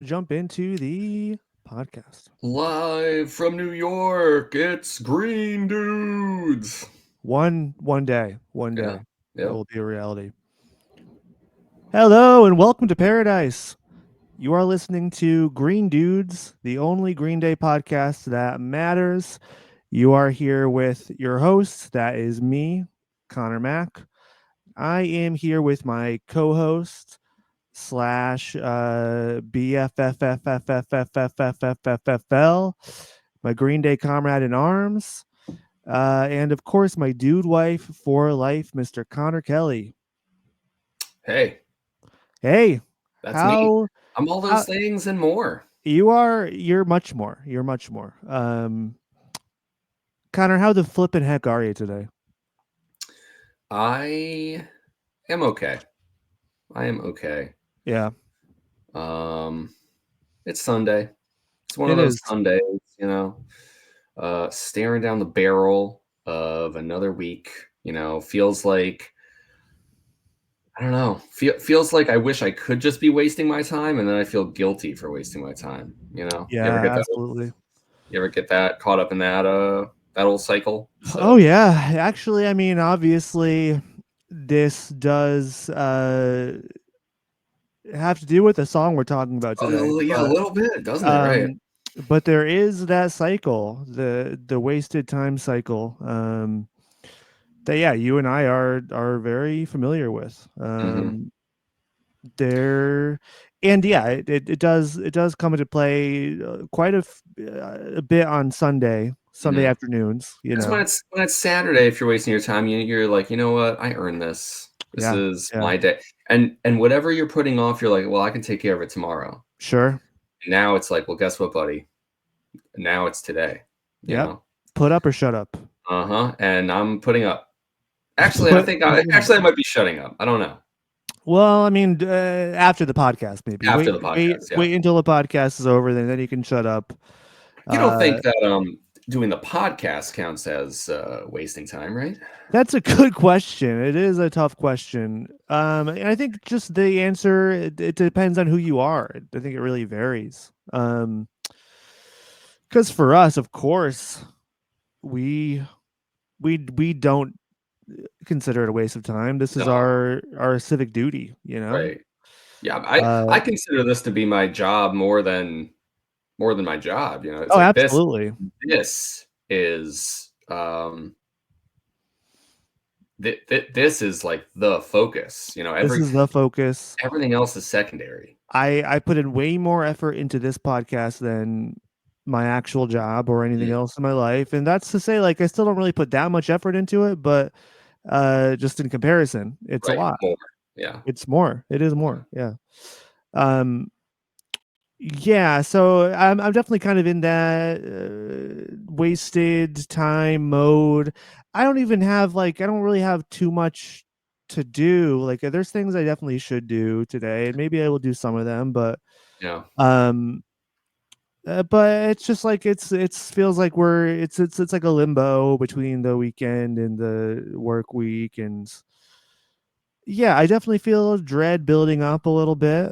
jump into the podcast. Live from New York, it's Green Dudes. One day, Yeah, that yep. will be a reality. Hello and welcome to Paradise. You are listening to Green Dudes, the only Green Day podcast that matters. You are here with your host, that is me, Connor Mack. I am here with my co-host slash BFFFFFFFFFFL, my Green Day comrade in arms, and of course my dude wife for life, Mr. Connor Kelly. Hey, Hey, that's me. how I'm all how those things and more. you're much more. You're much more. Connor, how the flippin' heck are you today? I am okay. I am okay. Yeah, Um, it's Sunday. It's one of it those is. Sundays, staring down the barrel of another week. Feels like I don't know. Feels like I wish I could just be wasting my time, and then I feel guilty for wasting my time. You ever Yeah, get that? absolutely. You ever get that caught up in that old cycle? Oh So yeah, actually, I mean, obviously, this does have to do with the song we're talking about today, yeah, a little bit, doesn't it? Right. um, but there is that cycle, the wasted time cycle, that yeah, you and I are very familiar with. Hmm. There, and yeah, it does come into play quite a bit on Sunday Hmm. afternoons. You Because know, when it's Saturday, if you're wasting your time, you're like, you know what? I earned this. This yeah, is yeah, my day. And whatever you're putting off, you're like, well, I can take care of it tomorrow. sure, And now it's like, well, guess what, buddy? Now it's today. You yep. know. Put up or shut up. Uh-huh. And I'm putting up. Actually, I Put think I might be shutting up. I don't know. Well, I mean, after the podcast, maybe After the podcast, yeah. wait until the podcast is over, then you can shut up. You don't Uh, think that doing the podcast counts as wasting time, right? that's a good question. It is a tough question. And I think just the answer it depends on who you are. I think it really varies. Because for us, of course, we we don't consider it a waste of time. This is No, our civic duty. You know. right. Yeah, I consider this to be my job more than my job. It's Oh, like absolutely. this is this is like the focus. This is the focus. Everything else is secondary. I put in way more effort into this podcast than my actual job or anything Mhm. else in my life, and that's to say, like, I still don't really put that much effort into it, but just in comparison, it's a Right, lot. more. Yeah, It's more. It is yeah. more. Yeah. Um. Yeah. So I'm definitely kind of in that wasted time mode. I don't really have too much to do. Like, there's things I definitely should do today, and maybe I will do some of them, Yeah. um but it's just like it's feels like it's like a limbo between the weekend and the work week, and yeah, I definitely feel dread building up a little bit.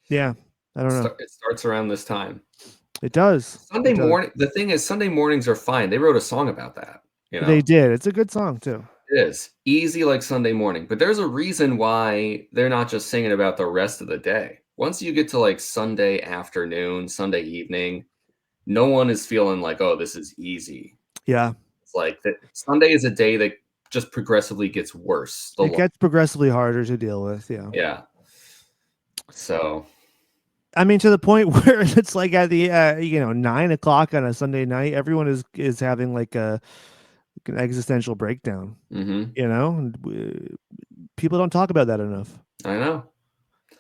Yeah, I don't know. It starts around this time. It does. Sunday It does. morning. The thing is, Sunday mornings are fine. They wrote a song about that. You They know, did. It's a good song too. it is easy like Sunday morning, but there's a reason why they're not just singing about the rest of the day. Once you get to like Sunday afternoon, Sunday evening, no one is feeling like, oh, this is easy. Yeah, It's like that. Sunday is a day that just progressively gets worse. it gets progressively harder to deal with. Yeah, Yeah. So I mean, to the point where it's like at the 9 o'clock on a Sunday night, everyone is having like an existential breakdown. mhm, And people don't talk about that enough, I know.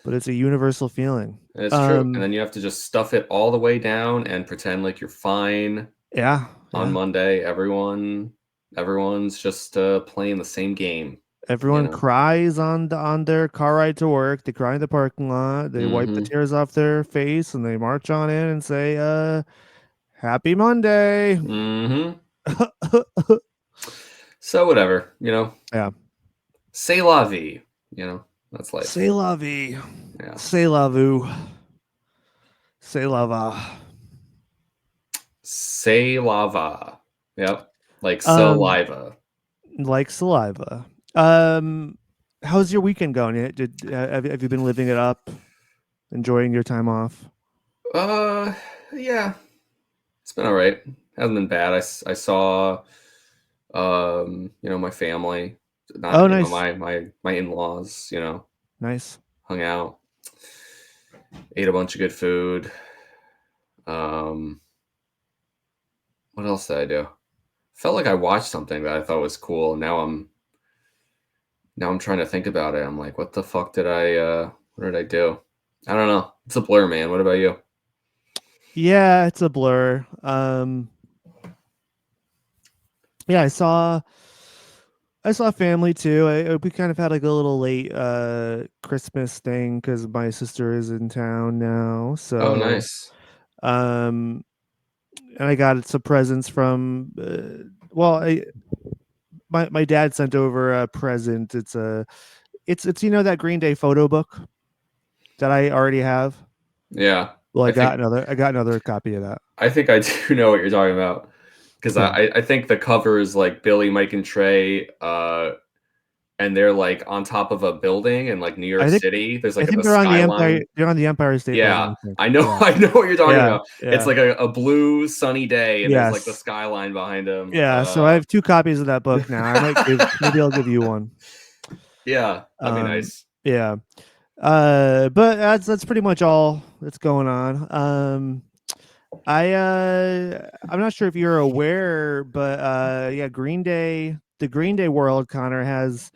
but it's a universal feeling. It's true. And then you have to just stuff it all the way down and pretend like you're fine. Yeah, On yeah. Monday, everyone's just playing the same game, you Everyone know. cries on their car ride to work. They cry in the parking lot. They wipe the Mhm. tears off their face and they march on in and say, "Happy Monday." Mhm. So whatever, Yeah, C'est la vie, you know. That's life. C'est la vie. Yeah. C'est la vu. C'est la va. Say lava. Yep. Like Um, saliva. like saliva. Um, how's your weekend going? Have you been living it up, enjoying your time off? Uh, yeah. It's been all right. Hasn't been bad. I saw, my family, not, Oh, nice, my in-laws, nice. hung out, ate a bunch of good food. Um, what else did I do? Felt like I watched something that I thought was cool. Now I'm trying to think about it. I'm like, what the fuck what did I do? I don't know. It's a blur, man. What about you? Yeah, it's a blur. Yeah, I saw family too. We kind of had like a little late Christmas thing because my sister is in town now. Oh, So nice. um, and I got some presents from. My dad sent over a present. It's that Green Day photo book that I already have. Yeah. Well, I think I got another copy of that. I think I do know what you're talking about. Because Cool. I think the cover is like Billy, Mike, and Trey, and they're like on top of a building in like New York I think City. There's I like think a skyline. they're on the Empire State Building, Yeah, I think. I know. Yeah. I know what you're talking Yeah. about. It's Yeah. like a blue sunny day, and there's like the Yes. skyline behind him. Yeah, so I have two copies of that book now. I might give maybe I'll give you one. Yeah, that'd be Um nice. yeah. But that's pretty much all that's going on. I'm not sure if you're aware, but yeah, the Green Day world, Connor, has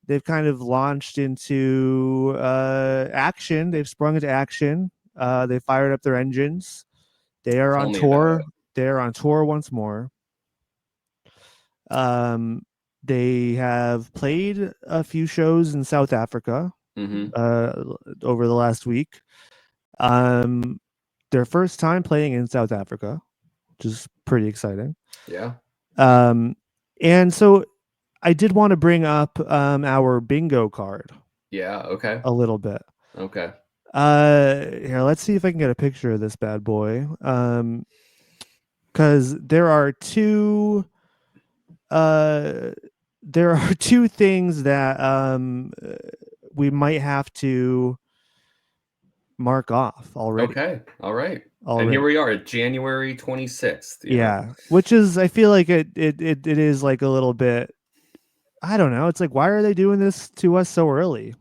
they've kind of launched into action. They've sprung into action. They fired up their engines. They are Tell on me about tour. it. They are on tour once more. Um, they have played a few shows in South Africa Hmm. uh, over the last week. Um, their first time playing in South Africa, which is pretty exciting. Yeah. Um, and so I did want to bring up our bingo card Yeah. Okay. a little bit. Okay. Here, let's see if I can get a picture of this bad boy. Because uh, there are two things that we might have to mark off already. Okay. All right. And here Already, we are, January 26th. yeah. Which is, I feel like it is like a little bit. I don't know. It's like, why are they doing this to us so early?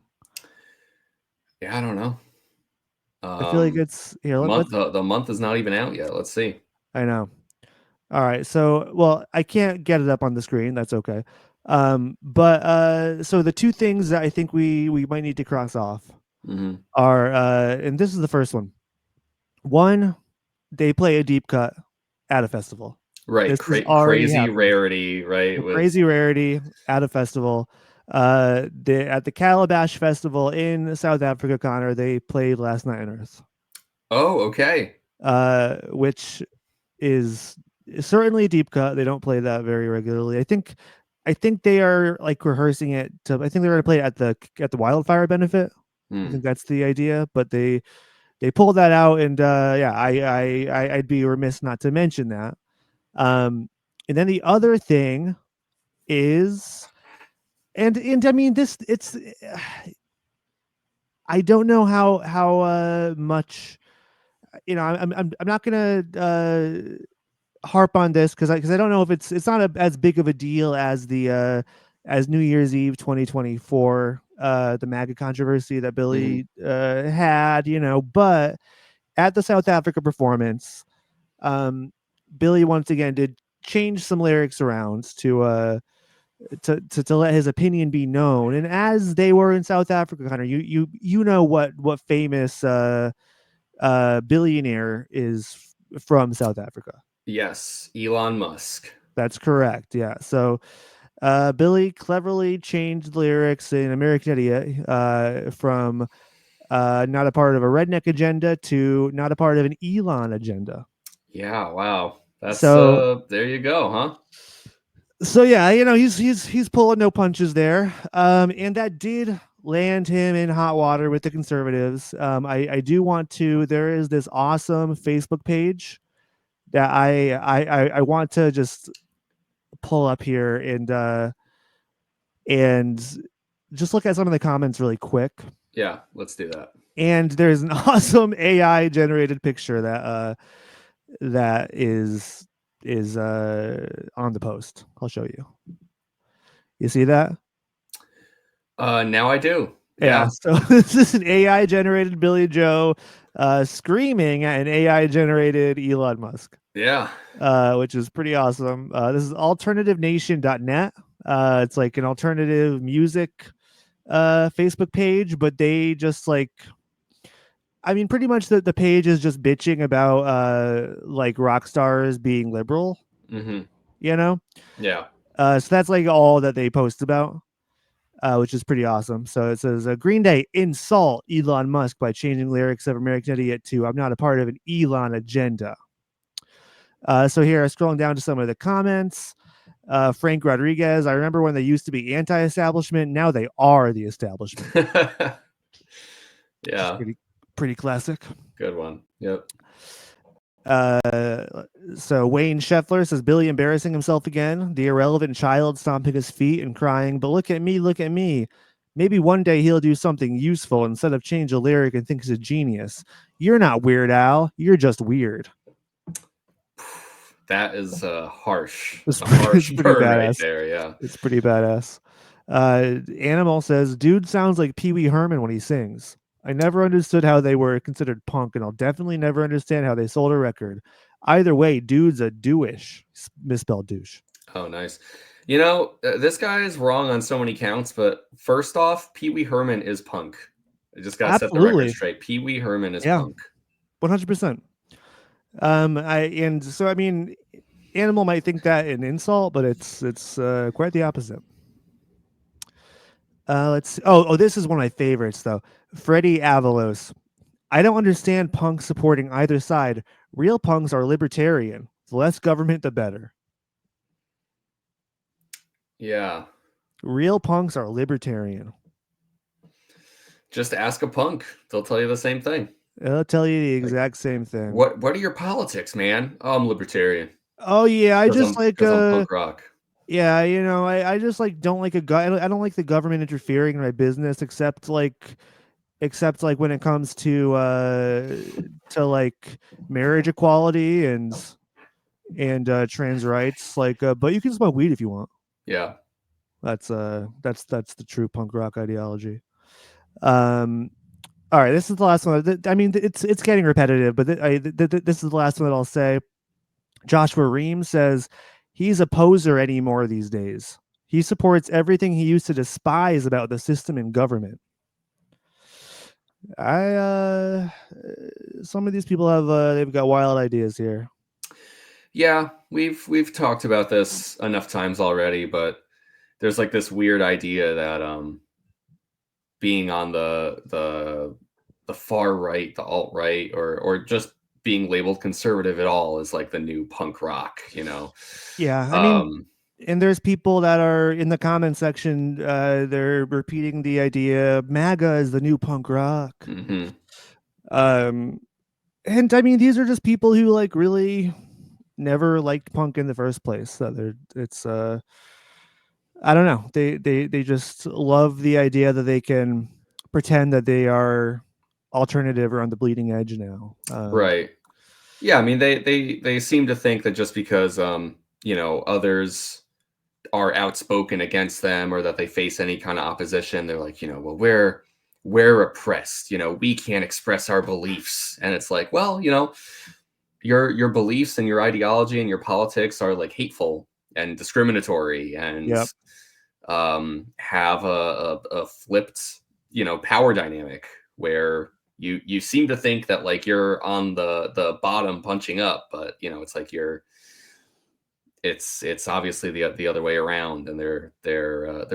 Yeah. I don't know. I feel like it's here. Let's. The month is not even out yet. Let's see. I know. All right. So, well, I can't get it up on the screen. That's okay. But so the two things that I think we might need to cross off Hmm. are, and this is the first one. One, they play a deep cut at a festival. Right. This has already Crazy happened. rarity. Right. A With crazy rarity at a festival. At the Calabash Festival in South Africa, Connor, they played Last Night on Earth, Oh, okay. which is certainly a deep cut. They don't play that very regularly. I think they are like rehearsing it to. I think they're going to play it at the wildfire benefit. I Hmm. think that's the idea, but they pulled that out, and yeah, I'd be remiss not to mention that. And then the other thing is, and I mean this, it's I don't know how much I'm not gonna harp on this because I don't know if it's not as big of a deal as the as New Year's Eve 2024 the MAGA controversy that Hmm. Billy had, but at the South Africa performance, um, Billy once again did change some lyrics around to let his opinion be known. And as they were in South Africa, Connor, you know what famous billionaire is from South Africa. Yes. Elon Musk. That's correct. Yeah. So Billy cleverly changed lyrics in American Idiot from not a part of a redneck agenda to not a part of an Elon agenda. Yeah. Wow. That's So there you go, huh? yeah, he's pulling no punches there. And that did land him in hot water with the conservatives. I do want to. There is this awesome Facebook page that I want to just pull up here and just look at some of the comments really quick. Yeah, let's do that. And there's an awesome AI generated picture that is on the post. I'll show you. You see that? Now I do. Yeah. Yeah. So this is an AI generated Billy Joe screaming at an AI generated Elon Musk, Yeah. which is pretty awesome. This is alternativenation.net. It's like an alternative music Facebook page, but they just like, I mean, pretty much the page is just bitching about like rock stars being liberal, Mm-hmm. you know? Yeah. So that's like all that they post about, which is pretty awesome. So it says Green Day insult Elon Musk by changing lyrics of American Idiot to I'm not a part of an Elon agenda. So here, scrolling down to some of the comments. Frank Rodriguez, I remember when they used to be anti-establishment. Now they are the establishment. Which is Yeah. pretty classic. Good one. Yep. So Wayne Scheffler says Billy embarrassing himself again, the irrelevant child stomping his feet and crying, but look at me, look at me. Maybe one day he'll do something useful instead of change a lyric and think he's a genius. You're not Weird Al, you're just weird. That is harsh. It's A harsh pretty burn right badass. there. Yeah. It's pretty badass. Animal says, dude sounds like Pee Wee Herman when he sings. I never understood how they were considered punk, and I'll definitely never understand how they sold a record. Either way, dude's a douche. Misspelled douche. Oh, nice. You know, this guy is wrong on so many counts, but first off, Pee Wee Herman is punk. I just got to set the record Absolutely. straight. Pee Wee Herman is Yeah. punk. 100%. So I mean, Animal might think that an insult, but it's quite the opposite. Let's see. This is one of my favorites though. Freddie Avalos. I don't understand punks supporting either side. Real punks are libertarian. The less government, the better. Yeah. Real punks are libertarian. Just ask a punk. They'll tell you the same thing. They'll tell you the exact same thing. What are your politics, man? Oh, I'm libertarian. Oh yeah, I just Because I'm punk rock. Yeah, I just like don't like I don't like the government interfering in my business except like when it comes to like marriage equality and trans rights. Like but you can smoke weed if you want. Yeah. That's the true punk rock ideology. All right, this is the last one. I mean, it's getting repetitive, but this is the last one that I'll say. Joshua Ream says he's a poser anymore these days. He supports everything he used to despise about the system and government. Some of these people have they've got wild ideas here. Yeah, we've talked about this enough times already, but there's like this weird idea that being on the far right, the alt right, or just being labeled conservative at all is like the new punk rock, you know? Yeah, I mean, and there's people that are in the comment section. They're repeating the idea MAGA is the new punk rock. Mm-hmm. And I mean, these are just people who like really never liked punk in the first place. So it's I don't know. They just love the idea that they can pretend that they are alternative or on the bleeding edge now. Right. Yeah, I mean they seem to think that just because you know, others are outspoken against them or that they face any kind of opposition, they're like, you know, well, we're oppressed, you know, we can't express our beliefs. And it's like, well, you know, your beliefs and your ideology and your politics are like hateful and discriminatory and Yep. have a flipped, you know, power dynamic where you seem to think that like you're on the bottom punching up, but you know, it's like it's obviously the other way around, and they're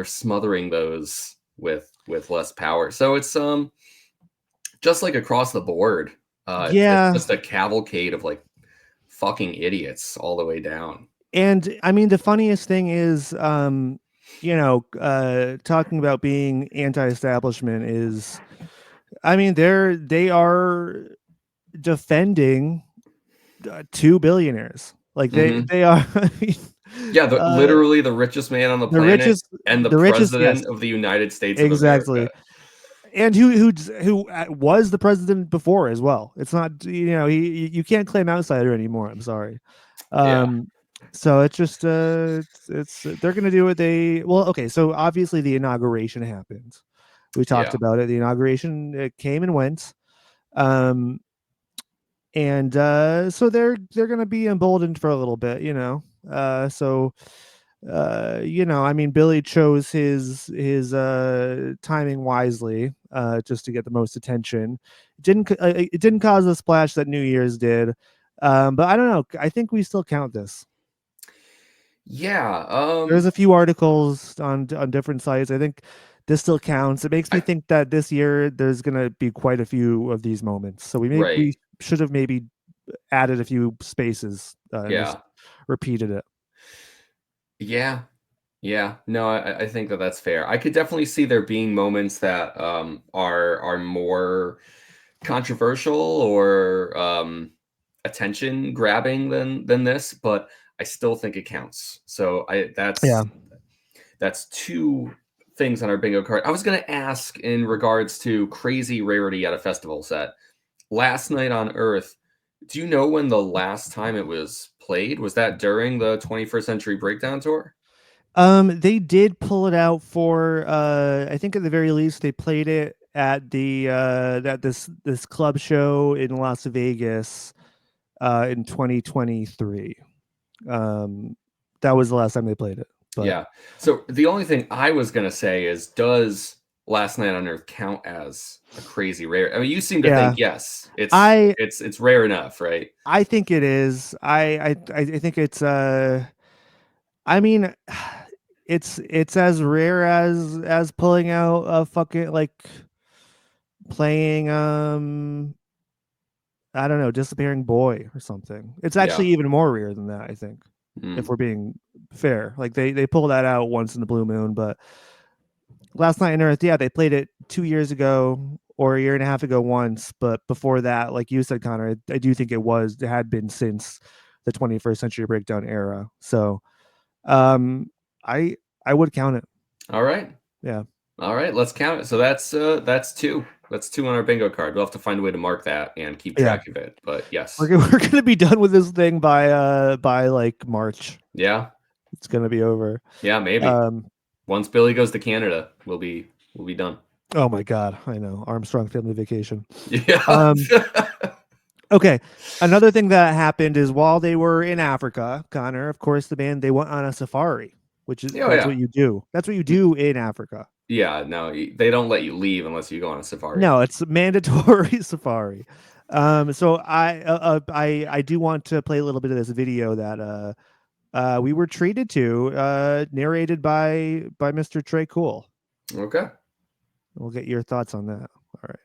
smothering those with less power. So it's just like across the board. It's just a cavalcade of like fucking idiots all the way down. And I mean, the funniest thing is talking about being anti-establishment is, I mean, they are defending two billionaires. Like Hmm. they are. I mean, Yeah, uh, literally the richest man on the the planet richest, and the the richest, yes, president of the United States of exactly. America. And who was the president before as well. It's not, you can't claim outsider anymore. I'm sorry. Yeah, Um, so it's just it's they're gonna do what they well. Okay, so obviously the inauguration happened. We talked yeah, about it. The inauguration, it came and went. Um, and so they're gonna be emboldened for a little bit, so I mean, Billy chose his timing wisely, just to get the most attention. It didn't cause the splash that New Year's did. But I don't know, I think we still count this. yeah. There's a few articles on different sites. I think this still counts. It makes me I think that this year there's gonna be quite a few of these moments. So right. we should have maybe added a few spaces, and just Yeah, repeated it. yeah, yeah. No, I think that that's fair. I could definitely see there being moments that are more controversial or attention grabbing than this, but I still think it counts. So I Yeah. that's two things on our bingo card. I was going to ask in regards to crazy rarity at a festival set. Last Night on Earth, do you know when the last time it was played? Was that during the 21st Century Breakdown tour? They did pull it out for, I think at the very least they played it at the this club show in Las Vegas in 2023. Um that was the last time they played it. But Yeah. So the only thing I was going to say is, does Last Night on Earth count as a crazy rare? I mean, you seem to think yeah, yes. It's I it's it's rare enough, right? I think it is. I think it's I mean, it's as rare as pulling out a fucking, like, playing I don't know, Disappearing Boy or something. It's Yeah. actually even more rare than that, I think, if Mm. we're being fair. Like they pull that out once in the blue moon, but Last Night on Earth, yeah, they played it 2 years ago or a year and a half ago once, but before that, like you said, Connor, I do think it had been since the 21st Century Breakdown era. So um I I would count it. All right. Yeah. All right, let's count it. So that's two. That's two on our bingo card. We'll have to find a way to mark that and keep Yeah. track of it. But yes. We're gonna be done with this thing by like March. Yeah. It's gonna be over. Yeah, maybe. Um Once Billy goes to Canada, we'll be done. Oh my God, I know. Armstrong Family Vacation. Yeah. Um, okay. Another thing that happened is while they were in Africa, Connor, of course, the band, they went on a safari, which is Oh that's what yeah. you do. That's what you do in Africa. Yeah, no, they don't let you leave unless you go on a safari. No, it's mandatory safari. So I do want to play a little bit of this video that we were treated to, narrated by Mr. Trey Cool. Okay. We'll get your thoughts on that. All right.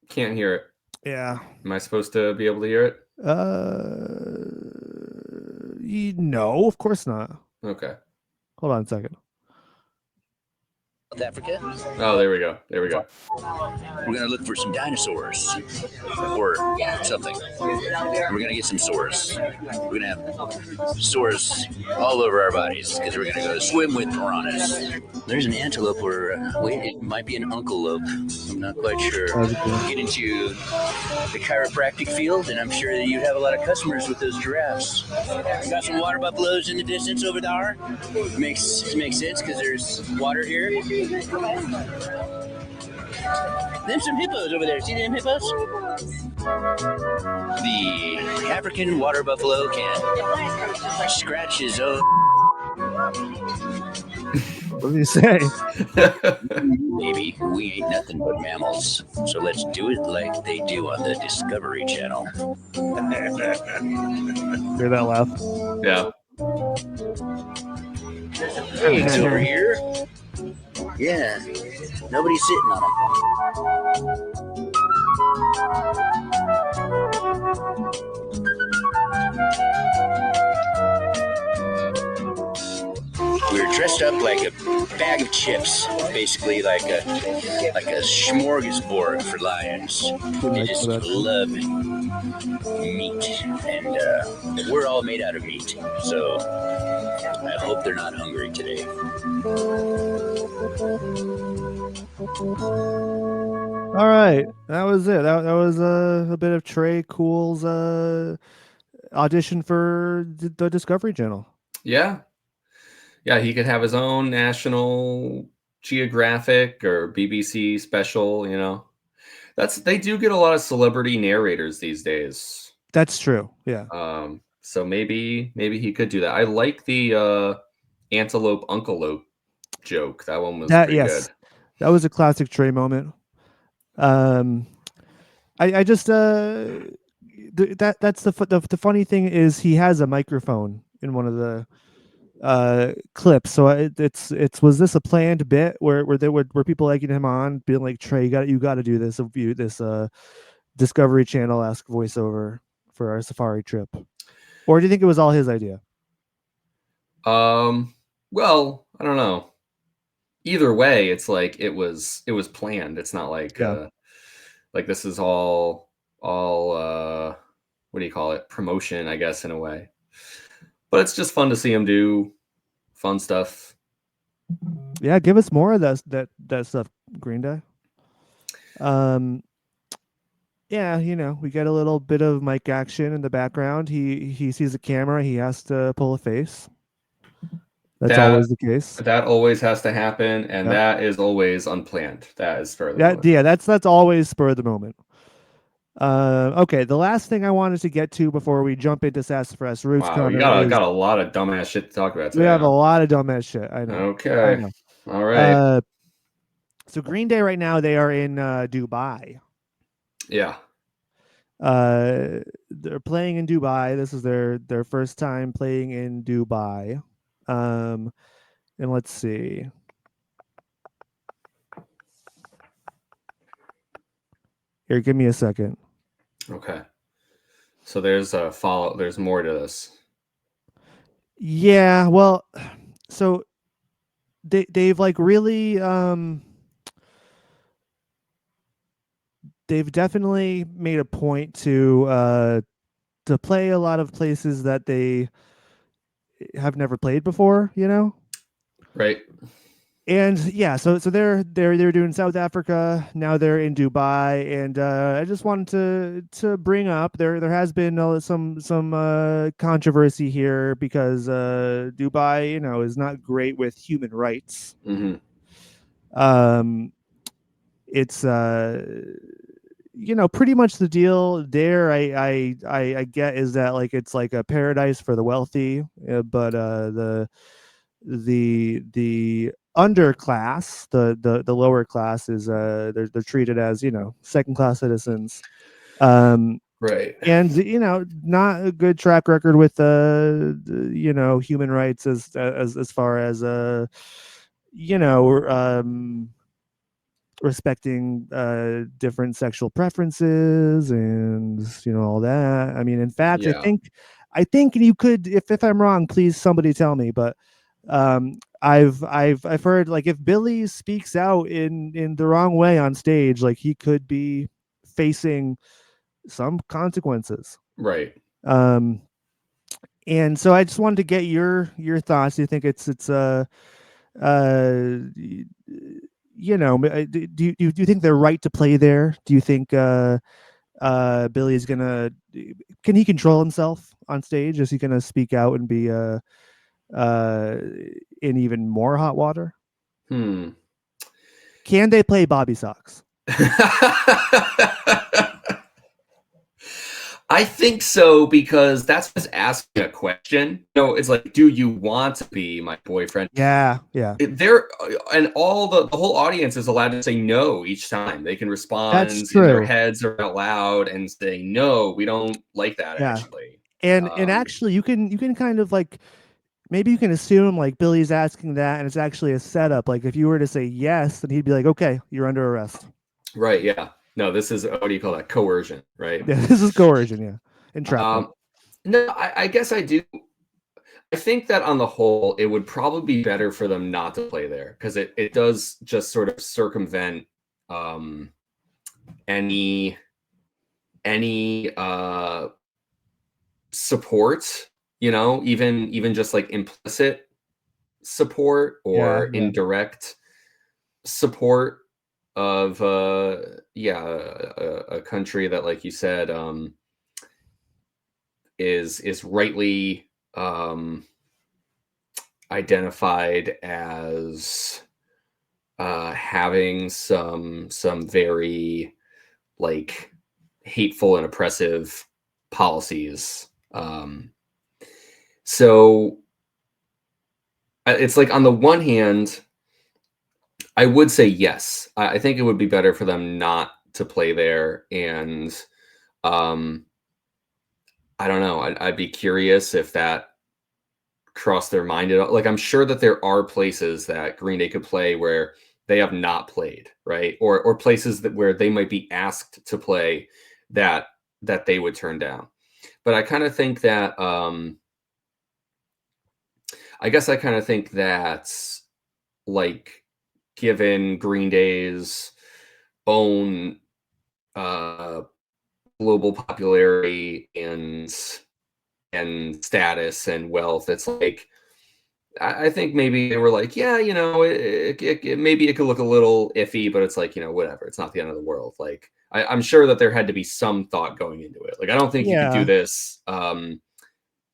Can't hear it. Yeah. Am I supposed to be able to hear it? No, of course not. Okay. Hold on a second. South Africa. Oh, there we go. There we go. We're gonna look for some dinosaurs or something. We're gonna get some sores. We're gonna have sores all over our bodies because we're gonna go swim with piranhas. There's an antelope, or wait, it might be an antelope. I'm not quite sure. Get into the chiropractic field, and I'm sure that you have a lot of customers with those giraffes. We got some water buffaloes in the distance over there. Makes sense because there's water here. There's some hippos over there. See them hippos? The African water buffalo can scratch his own. What did you say? Baby, we ain't nothing but mammals. So let's do it like they do on the Discovery Channel. Hear that laugh? Yeah. Hey, it's over here. Yeah, nobody's sitting on them. We were dressed up like a bag of chips, basically like a smorgasbord for lions. They just love meat, and we're all made out of meat. So I hope they're not hungry today. All right, that was it. That was a bit of Trey Cool's audition for the Discovery Channel. Yeah. Yeah, he could have his own National Geographic or BBC special, you know. They do get a lot of celebrity narrators these days. That's true. Yeah. So maybe he could do that. I like the antelope unclelope joke. That one was pretty good. That was a classic Trey moment. I just that's the funny thing is he has a microphone in one of the clips. So it's was this a planned bit where were people egging him on, being like, Trey, you got to do this Discovery Channel-esque voiceover for our safari trip, or do you think it was all his idea? Well, I don't know. Either way, it's like it was planned. It's not like like this is all what do you call it? Promotion, I guess, in a way. But it's just fun to see him do fun stuff. Yeah, give us more of that stuff, Green Day. Yeah, you know, we get a little bit of mic action in the background. He sees a camera, he has to pull a face. That's always the case. That always has to happen, and that is always unplanned. That is spur of the moment. Yeah, that's always spur of the moment. Okay, the last thing I wanted to get to before we jump into Sassafras Roots. Wow, you got a lot of dumbass shit to talk about today. We have a lot of dumbass shit. I know. Okay. I know. All right. So Green Day right now, they are in Dubai. Yeah. They're playing in Dubai. This is their first time playing in Dubai. And let's see. Here, give me a second. Okay. So there's a follow. There's more to this. Yeah. Well, so they've like really they've definitely made a point to play a lot of places that they have never played before, you know? Right. And yeah, so they're doing South Africa, now they're in Dubai, and I just wanted to bring up there has been some controversy here because Dubai, you know, is not great with human rights. Mm-hmm. It's you know, pretty much the deal there. I get is that like it's like a paradise for the wealthy, but the underclass, the lower class is they're treated as, you know, second class citizens. Right. And you know, not a good track record with you know, human rights as far as you know, respecting different sexual preferences and, you know, all that. I mean, in fact, Yeah. I think you could, if I'm wrong, please somebody tell me, but I've heard like if Billy speaks out in the wrong way on stage, like he could be facing some consequences. Right. And so I just wanted to get your thoughts. Do you think it's you know, do you think they're right to play there? Do you think Billy's gonna, can he control himself on stage? Is he gonna speak out and be in even more hot water? Can they play Bobby Socks? I think so, because that's just asking a question. You know, it's like, do you want to be my boyfriend? Yeah. There, and all the whole audience is allowed to say no each time. They can respond That's in true. their heads or out loud and say, no, we don't like that, actually. And actually you can kind of like, maybe you can assume like Billy's asking that and it's actually a setup. Like if you were to say yes, then he'd be like, okay, you're under arrest. Right. Yeah. No, this is, what do you call that? Coercion, right? Yeah, this is coercion. Yeah. Entrapment. No, I guess I do. I think that on the whole, it would probably be better for them not to play there because it does just sort of circumvent um, any support, even just like implicit support Yeah, or yeah. indirect support of a country that, like you said, is rightly identified as having some very like hateful and oppressive policies. So it's like on the one hand, I would say yes. I think it would be better for them not to play there, and um, I don't know. I'd be curious if that crossed their mind at all. Like I'm sure that there are places that Green Day could play where they have not played, right? Or places that where they might be asked to play that they would turn down. But I kind of think that I guess I kind of think that like given Green Day's own uh global popularity and status and wealth, it's like I think maybe they were like, yeah, maybe it could look a little iffy, but it's like, whatever. It's not the end of the world. Like, I'm sure that there had to be some thought going into it. Like, I don't think you could do Yeah. this,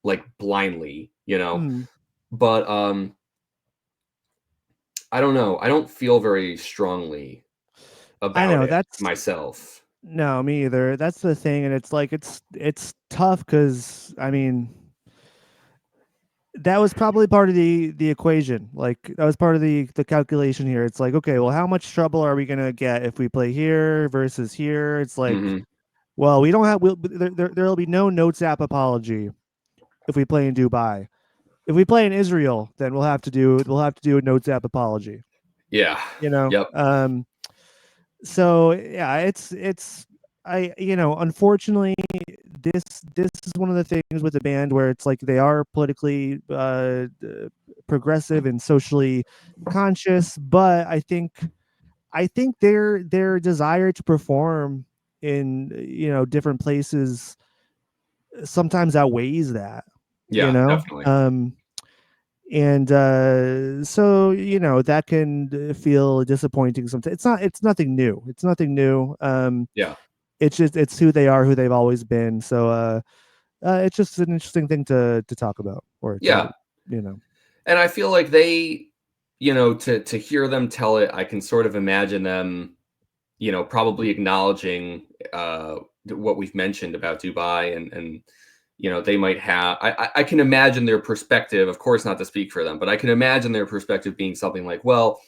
like blindly, Mm. but I don't know. I don't feel very strongly I about know it that's myself. no, me either. That's the thing, and it's like it's tough because I mean that was probably part of the equation. Like that was part of the calculation here. It's like, okay, well, how much trouble are we gonna get if we play here versus here? It's like, Hmm. well, we don't have there'll be no Notes app apology if we play in Dubai. If we play in Israel, then we'll have to do a Notes app apology. Yeah. You know, Yep. so yeah, it's unfortunately this this is one of the things with the band where it's like they are politically progressive and socially conscious, but I think their desire to perform in different places sometimes outweighs that, you Yeah, know definitely. and so that can feel disappointing sometimes. It's nothing new. Yeah. It's just it's who they are, who they've always been. So it's just an interesting thing to talk about or to Yeah. you know And I feel like they, to hear them tell it, I can sort of imagine them, probably acknowledging what we've mentioned about Dubai and they might have. I can imagine their perspective, of course, not to speak for them, but I can imagine their perspective being something like, well,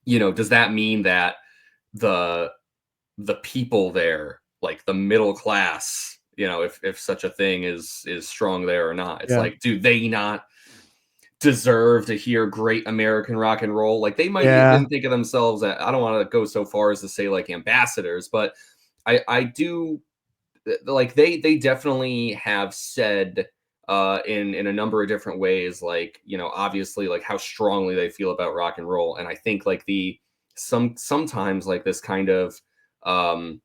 does that mean that the the people there, like the middle class, if such a thing is strong there or not? It's yeah, like, do they not deserve to hear great American rock and roll? Like they might yeah, even think of themselves. I don't want to go so far as to say like ambassadors, but I do like they definitely have said in a number of different ways, like obviously like how strongly they feel about rock and roll, and I think like sometimes like this kind of um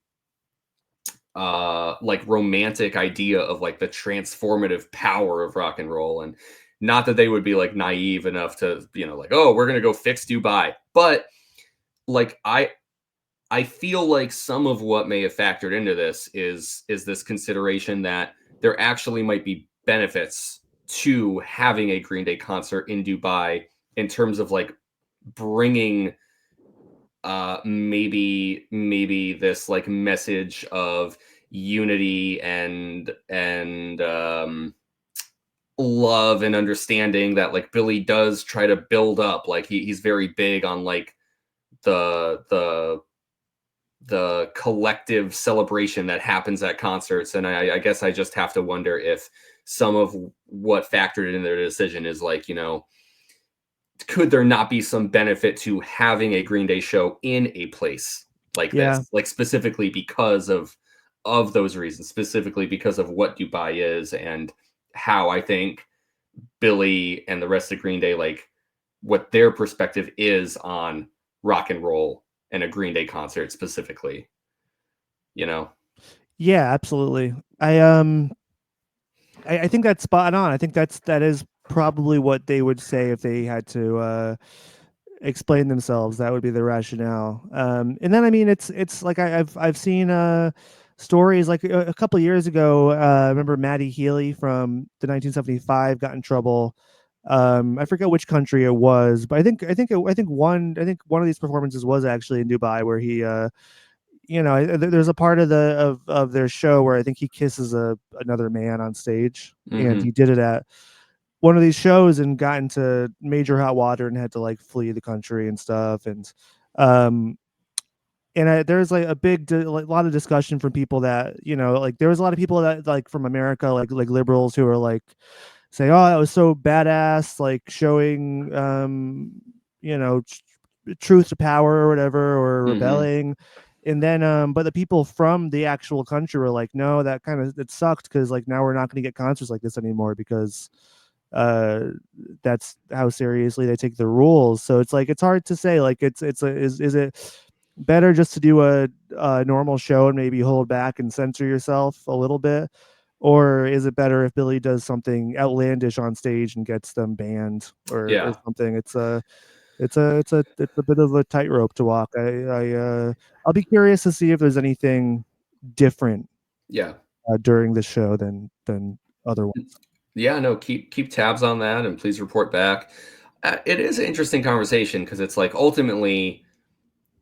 like romantic idea of like the transformative power of rock and roll. And not that they would be like naive enough to like, oh, we're gonna go fix Dubai, but like I feel like some of what may have factored into this is this consideration that there actually might be benefits to having a Green Day concert in Dubai in terms of like bringing maybe this like message of unity and love and understanding that like Billy does try to build up. Like he's very big on like the the collective celebration that happens at concerts. And I guess I just have to wonder if some of what factored in their decision is like, could there not be some benefit to having a Green Day show in a place like yeah. this, like specifically because of those reasons, specifically because of what Dubai is and how I think Billy and the rest of Green Day, like what their perspective is on rock and roll and a Green Day concert specifically, you know? Yeah, absolutely. I think that's spot on. I think that is probably what they would say if they had to explain themselves. That would be the rationale. And then I mean, it's like I've seen stories like a couple of years ago. I remember Matty Healy from the 1975 got in trouble. I forget which country it was, but I think one of these performances was actually in Dubai, where he there's a part of of their show where I think he kisses another man on stage, and Mm-hmm. he did it at one of these shows and got into major hot water and had to like flee the country and stuff. Um there's like like, a lot of discussion from people that like there was a lot of people that like from America, like liberals who are like say, oh, that was so badass, like showing you know truth to power or whatever, or Mm-hmm. rebelling. And then but the people from the actual country were like, no, that kind of it sucked, because like now we're not going to get concerts like this anymore, because uh that's how seriously they take the rules. So it's like it's hard to say, like is it better just to do a normal show and maybe hold back and censor yourself a little bit, or is it better if Billy does something outlandish on stage and gets them banned, or Yeah. something? It's a bit of a tightrope to walk. I'll be curious to see if there's anything different Yeah. during the show than other ones. Yeah, no, keep tabs on that and please report back. It is an interesting conversation because it's like ultimately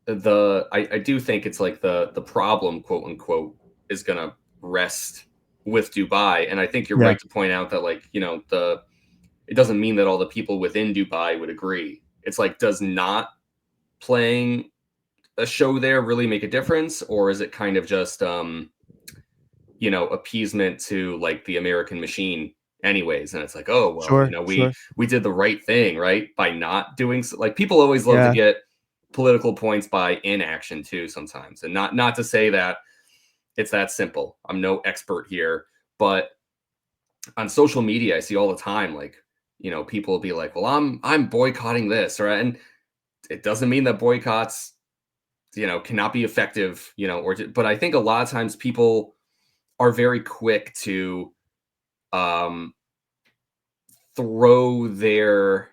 I do think it's like the problem, quote unquote, is gonna rest with Dubai. And I think you're Yeah, right to point out that, like, it doesn't mean that all the people within Dubai would agree. It's like, does not playing a show there really make a difference, or is it kind of just appeasement to like the American machine anyways? And it's like, oh well, sure, sure. we did the right thing, right, by not doing like people always love to Yeah, get political points by inaction too sometimes. And not to say that it's that simple. I'm no expert here, but on social media I see all the time, like, people will be like, well, I'm boycotting this, or and it doesn't mean that boycotts cannot be effective, but I think a lot of times people are very quick to um throw their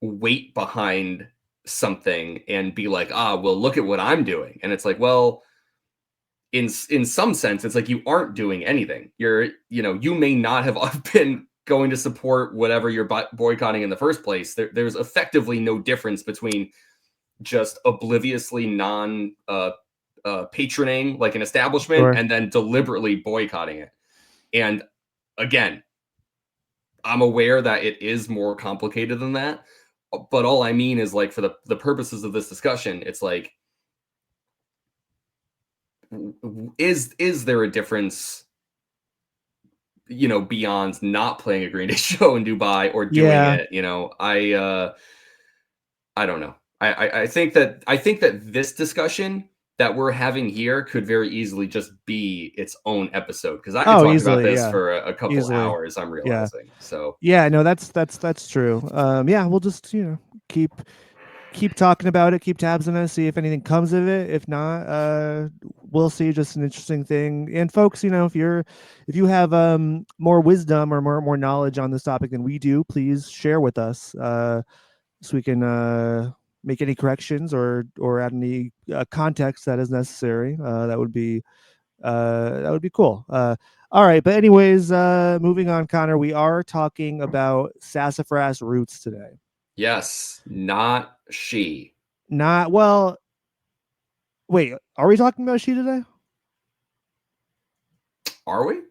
weight behind something and be like, ah, well, look at what I'm doing. And it's like, well, in some sense, it's like you aren't doing anything. You may not have been going to support whatever you're boycotting in the first place. There's effectively no difference between just obliviously non patroning like an establishment sure. and then deliberately boycotting it. And again, I'm aware that it is more complicated than that, but all I mean is, like, for the purposes of this discussion, it's like, is there a difference, beyond not playing a Green Day show in Dubai or doing Yeah. it? I don't know. I think that this discussion that we're having here could very easily just be its own episode, because I could Oh, talk about easily. this Yeah, for a couple easily. hours. I'm Yeah. realizing. So Yeah, no, that's true. Yeah, we'll just keep talking about it, keep tabs on it, see if anything comes of it. If not, we'll see. Just an interesting thing. And folks, if you have more wisdom or more knowledge on this topic than we do, please share with us, so we can make any corrections or add any context that is necessary. That would be cool. All right, but anyways, moving on, Connor. We are talking about Sassafras Roots today. yes, not she. Not well. Wait, are we talking about she today? Are we?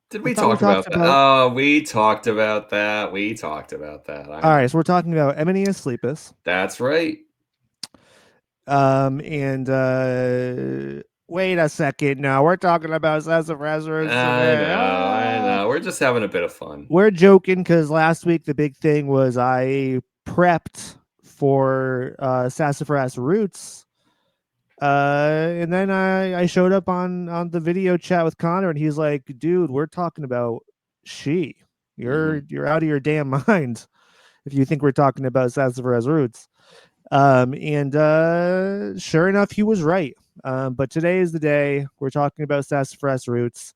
Did I we thought we talk talked about that? about. Oh, we talked about that. We talked about that. I All right, know. so we're talking about Emily and Sleepus. That's right. And wait a second. Now we're talking about Sassafras Roots I today. know. I Ah! know. We're just having a bit of fun. We're joking because last week the big thing was I prepped for Sassafras Roots. And then I showed up on the video chat with Connor, and he's like, dude, we're talking about she. You're out of your damn mind if you think we're talking about Sassafras Roots. And sure enough, he was right. But today is the day we're talking about Sassafras Roots.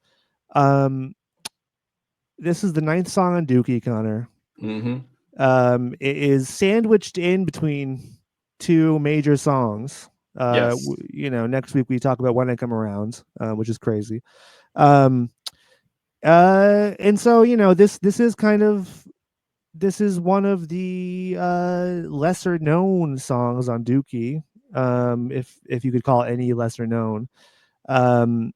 This is the 9th song on Dookie, Connor. It is sandwiched in between 2 major songs. Yes. Next week we talk about When I Come Around, which is crazy. And so this is one of the lesser known songs on Dookie, if you could call it any lesser known. One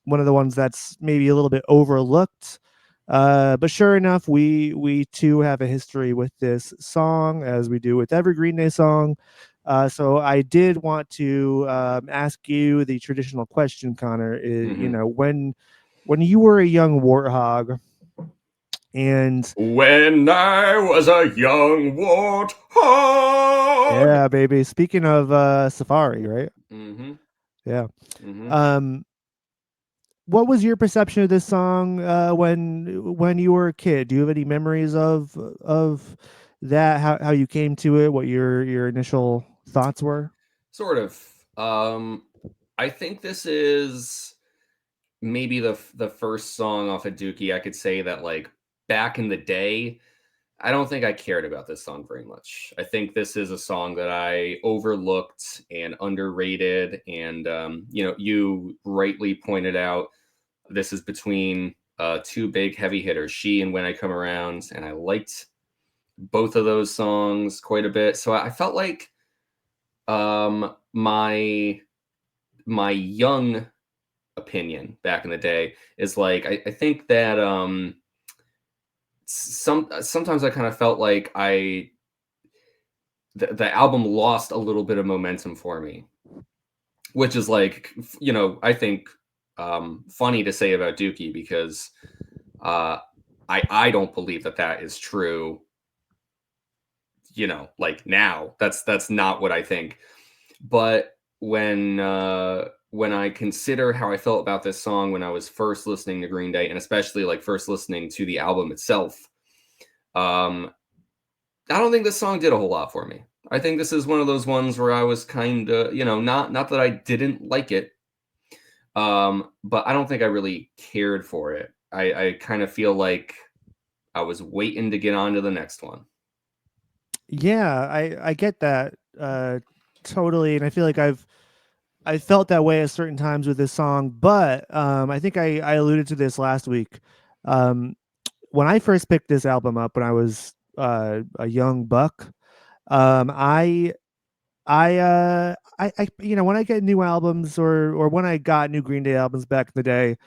of the ones that's maybe a little bit overlooked. But sure enough, we too have a history with this song, as we do with every Green Day song. So I did want to ask you the traditional question, Connor. When you were a young warthog, and when I was a young warthog, yeah, baby. Speaking of Safari, right? Yeah. What was your perception of this song when you were a kid? Do you have any memories of that? How you came to it? What your initial thoughts were? Sort of. I think this is maybe the first song off of Dookie. I could say that, like, back in the day, I don't think I cared about this song very much. I think this is a song that I overlooked and underrated. And, you rightly pointed out, this is between 2 big heavy hitters, She and When I Come Around. And I liked both of those songs quite a bit. So I felt like my young opinion back in the day is like, I think that sometimes I kind of felt like the album lost a little bit of momentum for me, which is like, I think funny to say about Dookie, because I don't believe that is true. Like, now that's not what I think. But when I consider how I felt about this song when I was first listening to Green Day, and especially like first listening to the album itself, I don't think this song did a whole lot for me. I think this is one of those ones where I was kind of, not that I didn't like it, but I don't think I really cared for it. I kind of feel like I was waiting to get on to the next one. Yeah, I get that totally, and I feel like I felt that way at certain times with this song. But I think I alluded to this last week. When I first picked this album up when I was a young buck, when I get new albums, or when I got new Green Day albums back in the day,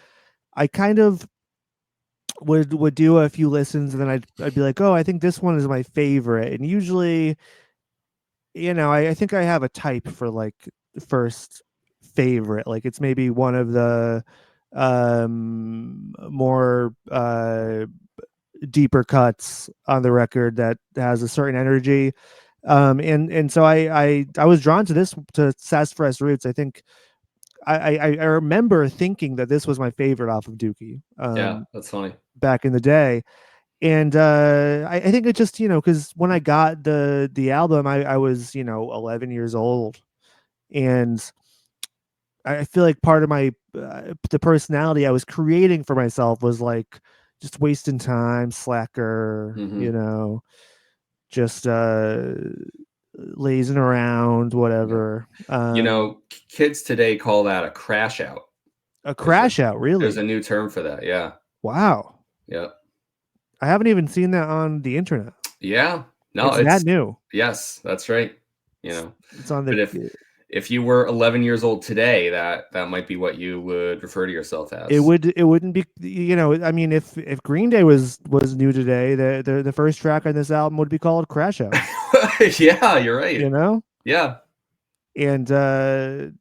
I kind of would do a few listens, and then I'd be like, oh, I think this one is my favorite. And usually, I think I have a type for like first favorite. Like, it's maybe one of the more deeper cuts on the record that has a certain energy. And so I was drawn to Sassafras Roots. I think I remember thinking that this was my favorite off of Dookie. Yeah, that's funny. Back in the day. And I think it just, because when I got the album, I was 11 years old, and I feel like part of my the personality I was creating for myself was like just wasting time, slacker, just lazing around, whatever. Kids today call that a crash out. A crash out, really? There's a new term for that. Yeah. Wow. Yeah. I haven't even seen that on the internet. Yeah. No, it's that new. Yes, that's right. It's on the. But if you were 11 years old today, that might be what you would refer to yourself as. It wouldn't be. I mean, if Green Day was new today, the first track on this album would be called Crash Out. Yeah, you're right. Yeah. And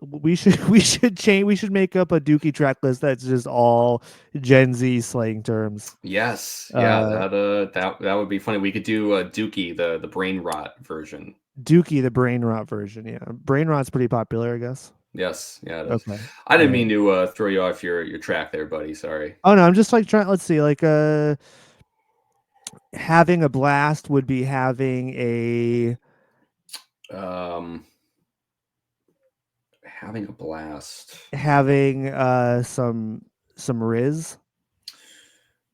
we should change. We should make up a Dookie track list that's just all Gen Z slang terms. Yes. Yeah. That would be funny. We could do Dookie, the brain rot version. Dookie, the brain rot version. Yeah, brain rot's pretty popular, I guess. Yes, yeah, it is. Okay. I didn't All mean right. to throw you off your track there, buddy. Sorry. Oh no, I'm just like trying. Let's see. Like having a blast would be Um, having a blast. having some Riz.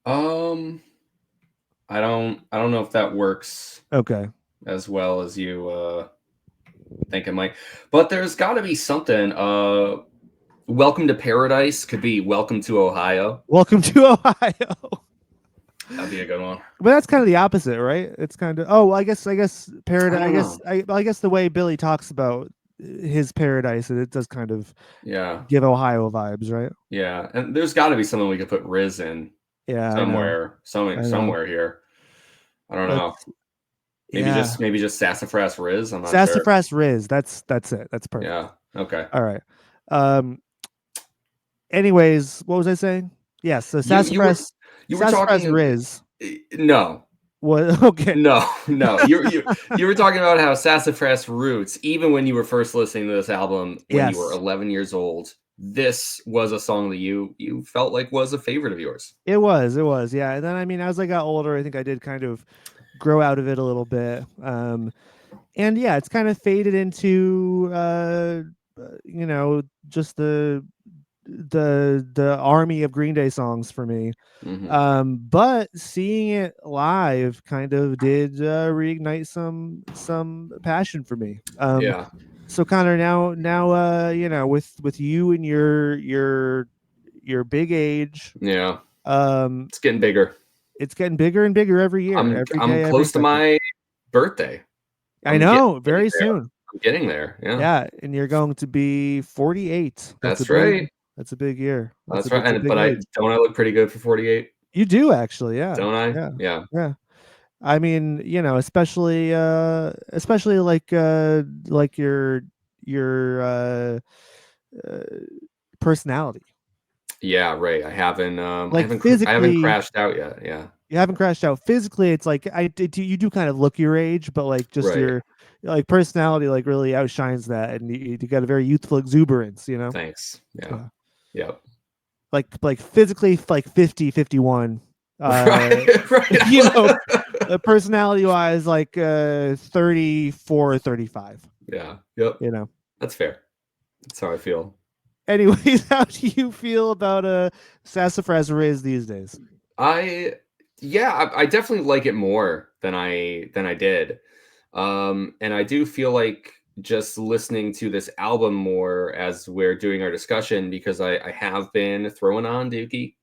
Um, I don't know if that works Okay. as well as you think it might, but there's got to be something. Welcome to Paradise could be Welcome to Ohio. Welcome to Ohio. That'd be a good one. But that's kind of the opposite, right? It's kind of I guess I paradise. don't know. I guess the way Billy talks about his paradise, it does kind of Yeah, give Ohio vibes, right? yeah, and there's got to be something we could put Riz in Yeah, I know. somewhere, I know. somewhere here. I don't know. Let's yeah. Maybe just Sassafras Riz. I'm not sure. Sassafras Riz. That's it. That's perfect. Yeah. Okay. All right. Um anyways, what was I saying? Yes, so You you were Sassafras talking. Riz No, was okay. no. You were talking about how Sassafras Roots, even when you were first listening to this album when you were Yes. 11 years old, this was a song that you felt like was a favorite of yours. It was, yeah. And then I mean, as I got older, I think I did kind of grow out of it a little bit. And yeah, it's kind of faded into just the army of Green Day songs for me. Hmm. But seeing it live kind of did reignite some passion for me. Yeah. So Connor, now with you and your big age, Yeah. um It's getting bigger. it's getting bigger and bigger every year, every I'm day, every close to second. my birthday. I know, very There. soon. I'm getting there. Yeah. Yeah, and you're going to be 48. That's right. That's a big year. That's right. That's a And big but age. I look pretty good for 48, You do actually, yeah. don't I? Yeah. Yeah. Yeah. I mean, especially like your uh personality. Yeah, right. Like I haven't physically, crashed out yet. Yeah. you haven't crashed out. Physically, it's like you do kind of look your age, but like just Right. your like personality like really outshines that, and you got a very youthful exuberance, you know? Thanks. Yeah. Yeah. Yep. Like physically like 50, 51. Right. You know, Right. personality wise, like 34, 35. Yeah. Yep. You know. That's fair. That's how I feel. Anyways, how do you feel about Sassafras Riz these days? I yeah, I definitely like it more than I did. And I do feel like just listening to this album more as we're doing our discussion because I have been throwing on Dookie,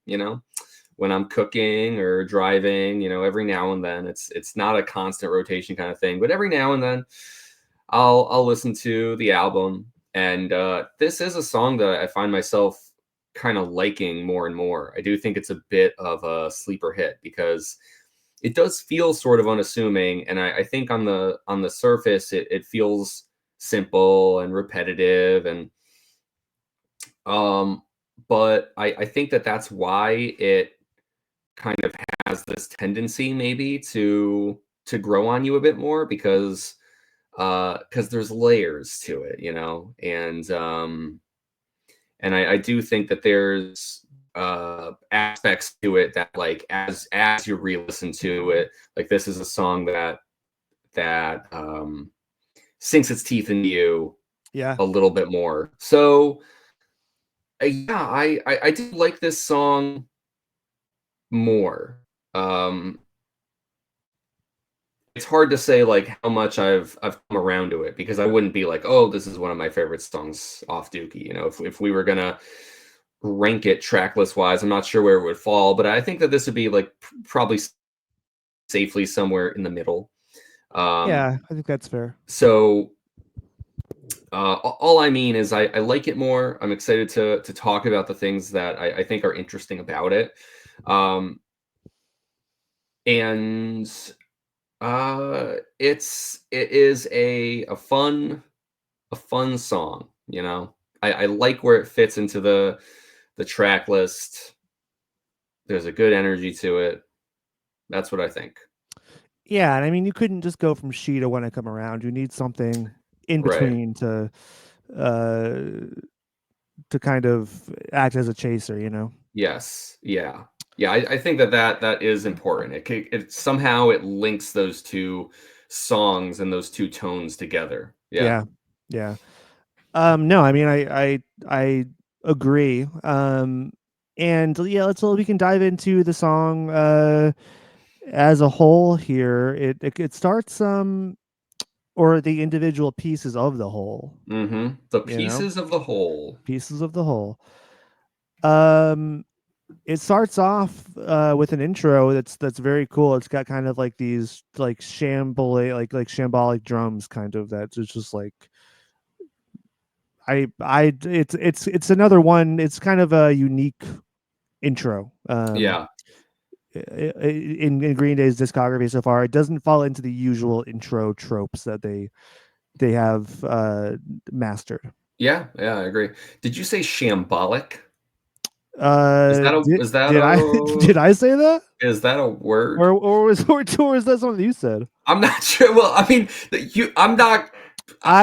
when I'm cooking or driving, every now and then. It's not a constant rotation kind of thing, but every now and then I'll listen to the album. And this is a song that I find myself kind of liking more and more. I do think it's a bit of a sleeper hit because it does feel sort of unassuming, and I think on the surface it feels simple and repetitive, and um, but I think that's why it kind of has this tendency maybe to grow on you a bit more because there's layers to it, and I do think that there's aspects to it that like as you re-listen to it, like this is a song that sinks its teeth into you Yeah. a little bit more. So yeah, I do like this song more. um it's hard to say like how much I've come around to it because I wouldn't be like, oh, this is one of my favorite songs off Dookie. If we were gonna rank it track list wise, I'm not sure where it would fall, but I think that this would be like probably safely somewhere in the middle. Yeah, I think that's fair. So all I mean is I like it more. I'm excited to talk about the things that I think are interesting about it. And it is a fun song. I like where it fits into the track list. There's a good energy to it. That's what I think. Yeah, and I mean, you couldn't just go from She to When I Come Around. You need something in Right. between uh, to kind of act as a chaser, you know? Yes. Yeah. Yeah. I think that is important. It somehow it links those two songs and those two tones together. Yeah. Yeah, yeah. No, I mean, I agree. And yeah, we can dive into the song as a whole here. It starts or the individual pieces of the whole, The you know, pieces of the whole. pieces of the whole. Um, it starts off with an intro that's very cool. It's got kind of like these like like shambolic drums, kind of that's just like it's another one. It's kind of a unique intro. Yeah. In Green Day's discography so far, it doesn't fall into the usual intro tropes that they have mastered. Yeah. Yeah. I agree. Did you say shambolic? Is that a is that Did I a did I say that, is that a word? or was that something you said? I'm not sure. Well, I mean, I'm not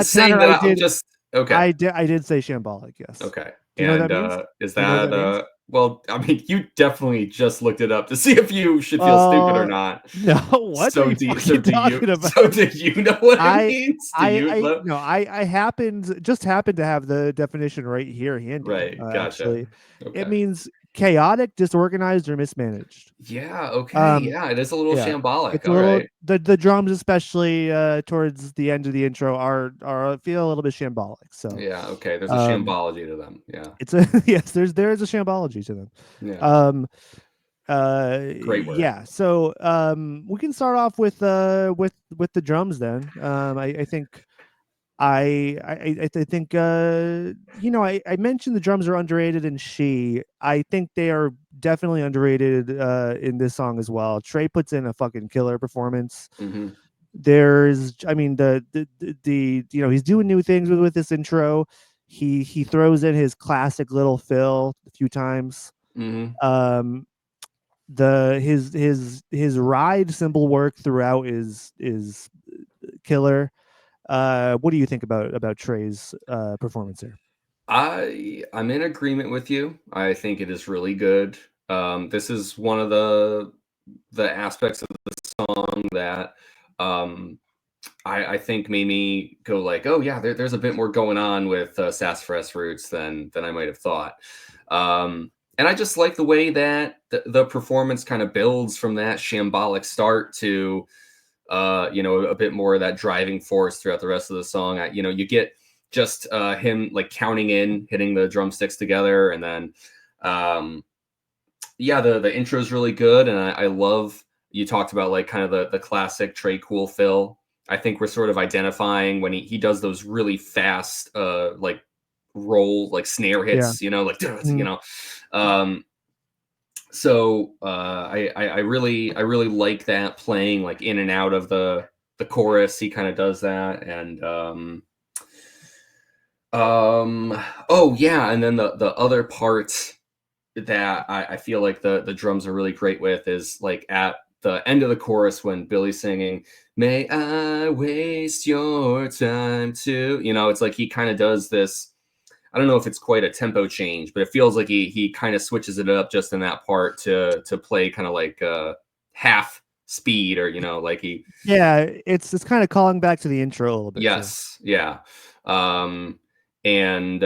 saying Connor, that. I'm just okay. I did say shambolic. Yes. Okay. Do you know what And that means? is Do you know what that that means? well, I mean, you definitely just looked it up to see if you should feel stupid or Uh, not. no. What are So you do so fucking do you talking about? so do you know what it I means? Do you I know? no, I happened to have the definition right here handy. Right, gotcha. Actually, it Okay. means chaotic, disorganized, or mismanaged. Yeah, okay. Um, Yeah, it is a little yeah, shambolic. it's a All little right. the drums, especially towards the end of the intro, are feel a little bit shambolic. So, Yeah, okay. There's a um, shambology to them. Yeah. it's a yes, there is a shambology to them. Yeah. Um, Great word. yeah. So, we can start off with the drums then. I think I think you know, I mentioned the drums are underrated in She. I think they are definitely underrated in this song as well. Trey puts in a fucking killer performance. Mhm. There's I mean the you know, he's doing new things with this intro. He throws in his classic little fill a few times. Mhm. Um his ride cymbal work throughout is killer. What do you think about Trey's performance here? I'm in agreement with you. I think it is really good. This is one of the aspects of the song that um I think made me go like, oh yeah, there's a bit more going on with Sassafras Roots than I might have thought. And I just like the way that the performance kind of builds from that shambolic start to you know, a bit more of that driving force throughout the rest of the song. You know, you get just him like counting in, hitting the drumsticks together, and then yeah, the intro is really good, and I love you talked about like kind of the classic Trey Cool fill. I think we're sort of identifying when he does those really fast like roll like snare Yeah. hits, you know, like you Mhm. know. So I really like that playing like in and out of the chorus. He kind of does that, and oh yeah, and then the other part that I feel like the drums are really great with is like at the end of the chorus when Billy's singing, "May I waste your time too?" You know, it's like he kind of does this. I don't know if it's quite a tempo change, but it feels like he kind of switches it up just in that part to play kind of like half speed or you know like he Yeah, it's kind of calling back to the intro a little bit too. yes yeah um and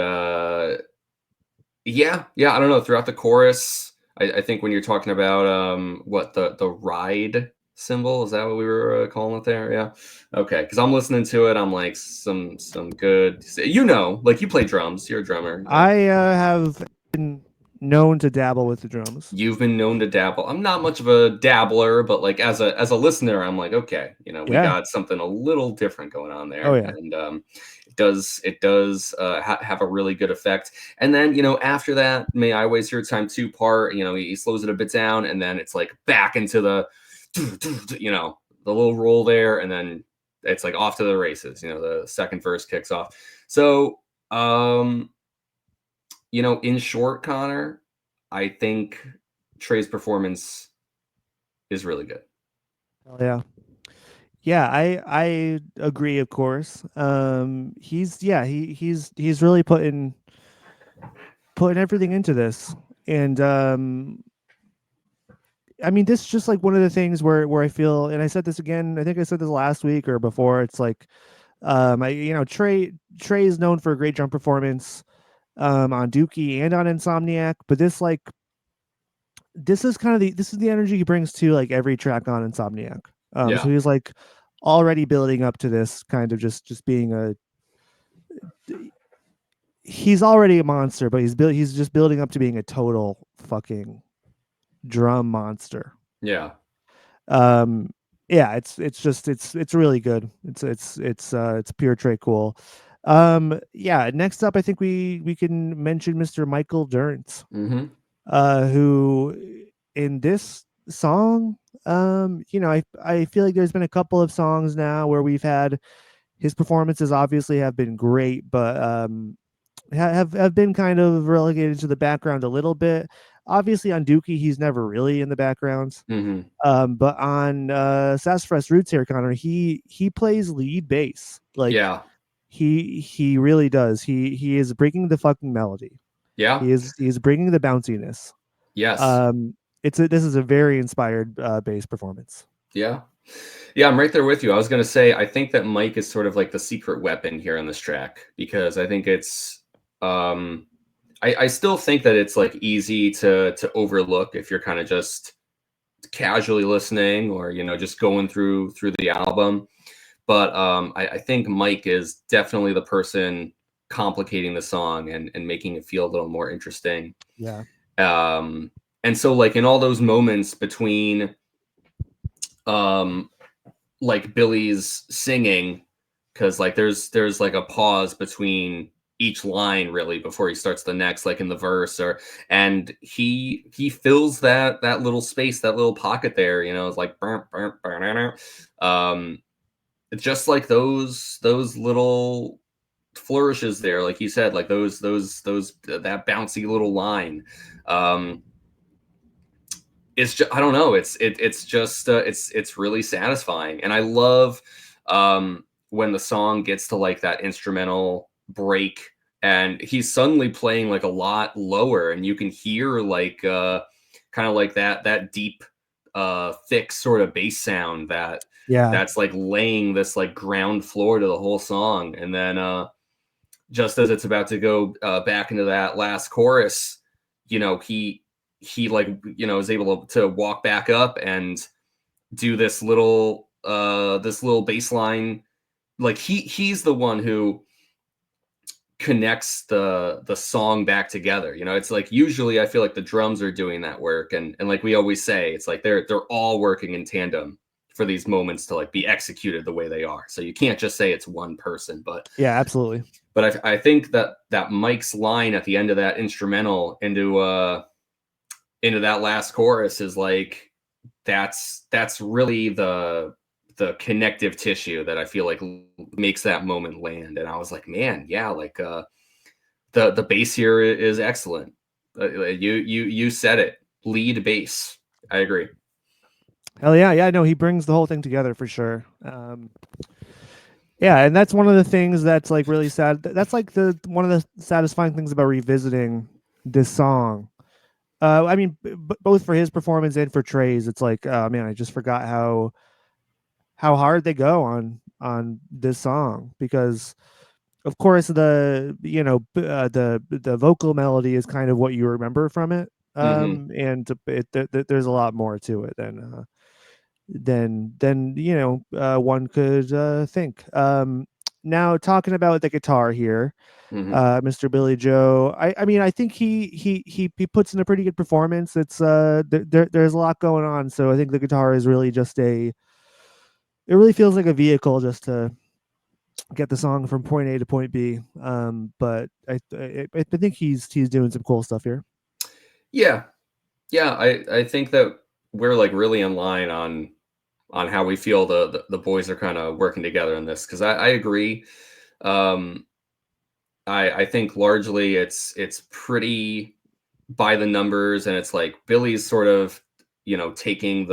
yeah, I don't know. Throughout the chorus, I think when you're talking about what the ride symbol is that what we were calling it there? Yeah, okay. Because I'm listening to it, I'm like some good. You know, like you play drums. You're a drummer. Yeah. I have been known to dabble with the drums. You've been known to dabble. I'm not much of a dabbler, but like as a listener, I'm like, okay, you know, we Yeah. got something a little different going on Oh there, yeah. and it does have a really good effect. And then you know after that, May I Waste Your Time two part, you know, he slows it a bit down, and then it's like back into the you know the little roll there, and then it's like off to the races. You know, the second verse kicks off. So you know, in short, Connor, I think Trey's performance is really good. Oh yeah. Yeah, I agree, of course. He's really putting everything into this. And I mean, this is just like one of the things where I feel, and I said this again, I think I said this last week or before, it's like Trey is known for a great drum performance on Dookie and on Insomniac, but this is kind of this is the energy he brings to like every track on Insomniac. So Yeah. he's like already building up to this kind of just being a he's already a monster, but he's just building up to being a total fucking drum monster. Yeah. Um yeah, it's really good. It's pure Trey cool. Yeah, next up I think we can mention Mr. Michael Durns, Mm-hmm. who in this song, I feel like there's been a couple of songs now where we've had his performances obviously have been great, but have been kind of relegated to the background a little bit. Obviously on Dookie, he's never really in the background. Mm-hmm. But on Sassafras Roots here, Connor, he plays lead bass. Like Yeah. he really does. He is bringing the fucking melody. Yeah. He's bringing the bounciness. Yes. Um, this is a very inspired bass performance. Yeah. Yeah, I'm right there with you. I was going to say, I think that Mike is sort of like the secret weapon here on this track, because I think it's, I still think that it's like easy to overlook if you're kind of just casually listening, or, just going through the album. But I think Mike is definitely the person complicating the song and making it feel a little more interesting. Yeah. And so like in all those moments between, um, like Billy's singing, because like there's like a pause between each line really before he starts the next, like in the verse, and he fills that little space, that little pocket there, it's like um just like those little flourishes there, like you said, like those that bouncy little line. It's just, I don't know, it's just it's really satisfying, and I love when the song gets to like that instrumental break, and he's suddenly playing like a lot lower, and you can hear like kind of like that deep thick sort of bass sound Yeah. that's like laying this like ground floor to the whole song. And then just as it's about to go back into that last chorus, he like, is able to walk back up and do this little bass line. Like he's the one who connects the song back together. It's like usually I feel like the drums are doing that work, and like we always say, it's like they're all working in tandem for these moments to like be executed the way they are. So you can't just say it's one person. But Yeah, absolutely. I think that Mike's line at the end of that instrumental into that last chorus is like that's really the connective tissue that I feel like makes that moment land. And I was like, man, yeah, like the bass here is excellent. You said it, lead bass. I agree. Hell yeah, yeah. No, he brings the whole thing together for sure. Yeah, and that's one of the things that's like really sad. That's like the one of the satisfying things about revisiting this song. I mean, both for his performance and for Trey's, it's like, oh man, I just forgot how hard they go on this song, because of course the vocal melody is kind of what you remember from it, Mm-hmm. and there's a lot more to it than one could think. Now talking about the guitar here, Mm-hmm. Mr. Billy Joe. I mean, I think he puts in a pretty good performance. It's there's a lot going on, so I think the guitar is really just it really feels like a vehicle just to get the song from point A to point B. But I think he's doing some cool stuff here. Yeah, yeah. I think that we're like really in line on how we feel the boys are kind of working together in this, because I agree. Um, I think largely it's pretty by the numbers, and it's like Billy's sort of taking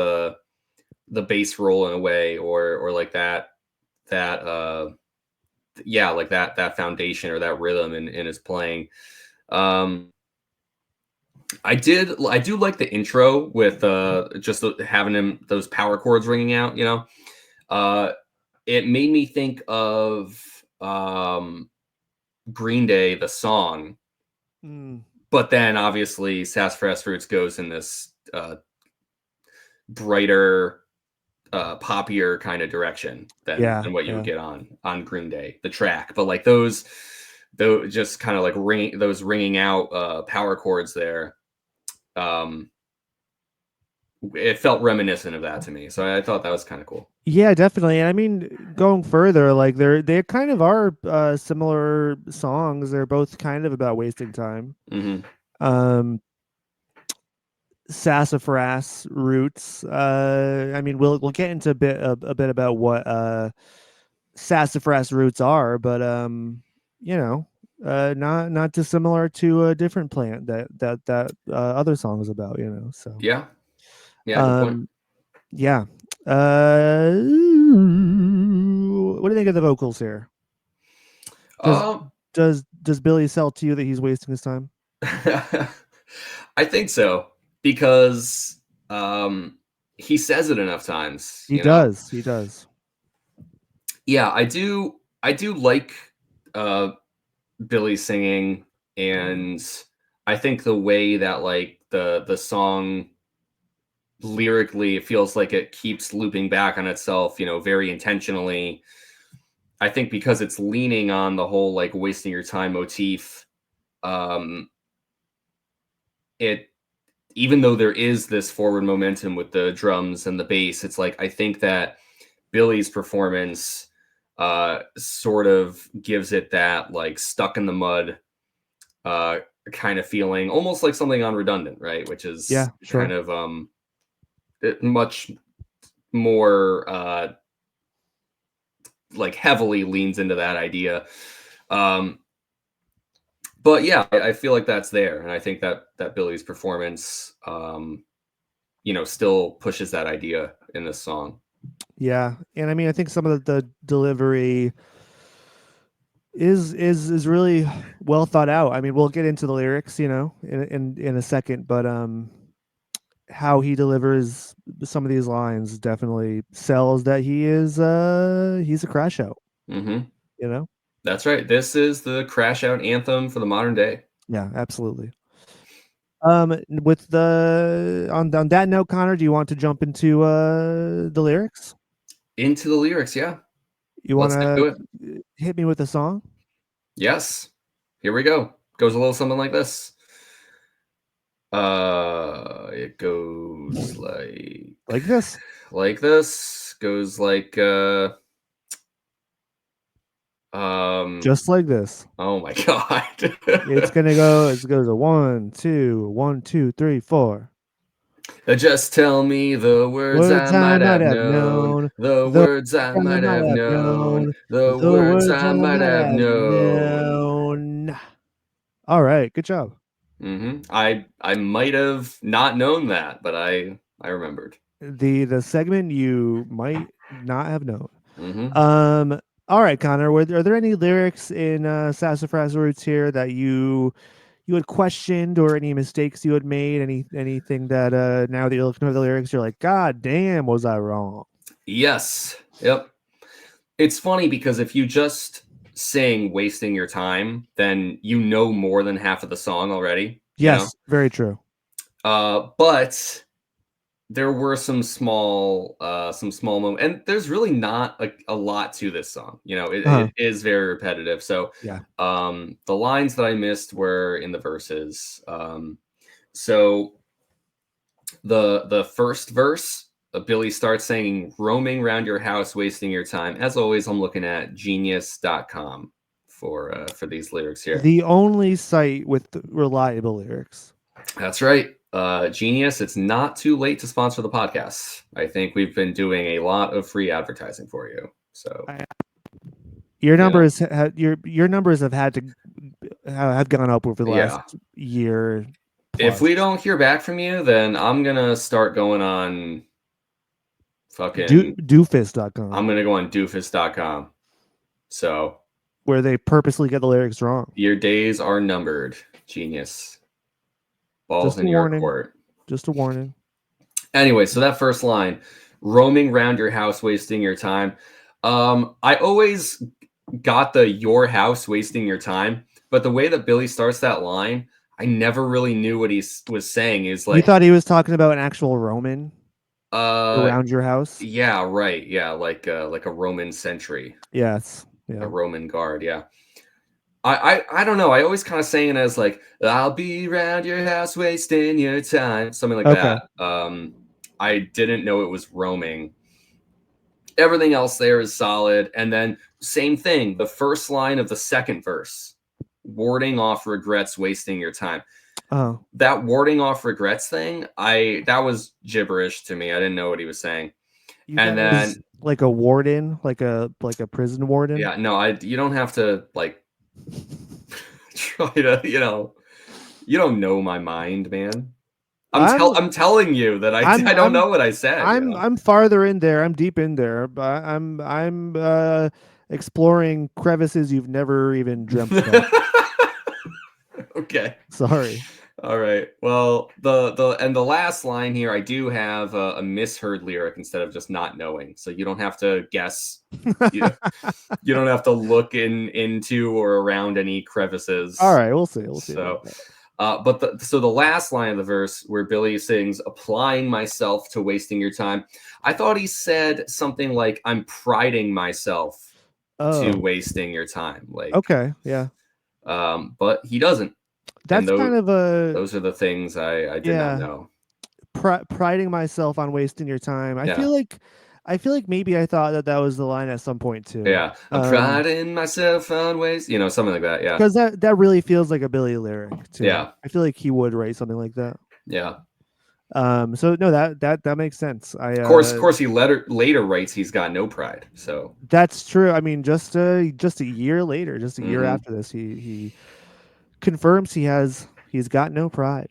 the bass roll in a way, or like that like that foundation or that rhythm in his playing. I do like the intro with just having him those power chords ringing out. It made me think of Green Day, the song, but then obviously Sassafras Roots goes in this brighter, poppier kind of direction than what you would get on Green Day, the track. But like those just kind of like ringing out power chords there. It felt reminiscent of that to me, so I thought that was kind of cool. Yeah, definitely. And I mean, going further, like they kind of are similar songs. They're both kind of about wasting time. Sassafras Roots. I mean, we'll get into a bit about what Sassafras Roots are, but not dissimilar to a different plant that other song is about. So yeah, good point. Yeah. What do you think of the vocals here? Does Billy sell to you that he's wasting his time? I think so, because he says it enough times. He does. He does. Yeah, I do like Billy singing, and I think the way that like the song lyrically, it feels like it keeps looping back on itself, very intentionally. I think because it's leaning on the whole like wasting your time motif, it, even though there is this forward momentum with the drums and the bass, it's like I think that Billy's performance sort of gives it that like stuck in the mud kind of feeling, almost like something on Redundant, right? Which is kind of much more like heavily leans into that idea. But yeah, I feel like that's there, and I think that Billy's performance, still pushes that idea in this song. Yeah, and I mean, I think some of the delivery is really well thought out. I mean, we'll get into the lyrics, in a second, but how he delivers some of these lines definitely sells that he's a crash out. That's right. This is the crash out anthem for the modern day. Yeah, absolutely. With on that note, Connor, do you want to jump into the lyrics? Into the lyrics, yeah. You want to hit me with a song? Yes. Here we go. Goes a little something like this. It goes like this. Like this. Goes like just like this. Oh my god. It goes a 1, 2, 1, 2, 3, 4. Just tell me the words I might have known. The words I might have known. The words I might have known. All right, good job. I might have not known that, but I remembered. The segment you might not have known. All right, Connor, are there any lyrics in Sassafras Roots here that you had questioned, or any mistakes you had made? Anything that now that you're looking over the lyrics, you're like, God damn, was I wrong? Yes. Yep. It's funny because if you just sing "Wasting Your Time," then you know more than half of the song already. Yes, very true. But there were some small moments, and there's really not a lot to this song. It is very repetitive. So yeah. The lines that I missed were in the verses. So the first verse, Billy starts saying, "Roaming around your house, wasting your time." As always, I'm looking at genius.com for these lyrics here. The only site with reliable lyrics. That's right. Genius, it's not too late to sponsor the podcast. I think we've been doing a lot of free advertising for you. So your numbers your numbers have had to have gone up over the last year plus. If we don't hear back from you, then I'm gonna start going on fucking Doofus.com, I'm gonna go on doofus.com. So where they purposely get the lyrics wrong. your days are numbered, genius. Balls Just a in your warning. court. Just a warning. Anyway, so that first line, roaming round your house, wasting your time. I always got the your house wasting your time, but the way that Billy starts that line, I never really knew what he was saying. Is You like, thought he was talking about an actual Roman uh, around your house? yeah, right, yeah, like a Roman sentry, Yes. a Yeah. Roman guard, yeah. I don't know. I always kind of saying it as like, I'll be around your house wasting your time, something like Okay. that. I didn't know it was roaming. Everything else there is solid. And then same thing, the first line of the second verse, warding off regrets, wasting your time. Oh, That warding off regrets thing, that was gibberish to me. I didn't know what he was saying. you And thought it was then like a warden, like a prison warden? yeah, no, you don't have to like try to, you don't know my mind, man. I'm I'm telling you that I I'm don't I'm know what I said, you know. I'm farther in there. I'm deep in there, but I'm exploring crevices you've never even dreamt about. Okay. Sorry. All right. Well, the last line here, I do have a misheard lyric instead of just not knowing, so you don't have to guess. You, you don't have to look into or around any crevices. All right, we'll see. We'll see So, about that. but the last line of the verse where Billy sings, "Applying myself to wasting your time," I thought he said something like, "I'm priding myself to Oh, wasting your time," like. okay, yeah. But he doesn't, and That's kind of a those are the things I did not yeah. know. Priding myself on wasting your time. Yeah. I feel like maybe I thought that was the line at some point too. Yeah, I'm priding myself on ways, something like that. Yeah, Because that really feels like a Billy lyric too. yeah, I feel like he would write something like that. yeah. So no, that makes sense. Of course, he later writes he's got no pride. So, That's true. I mean, just a year later, just a year mhm. after this, he confirms he's got no pride.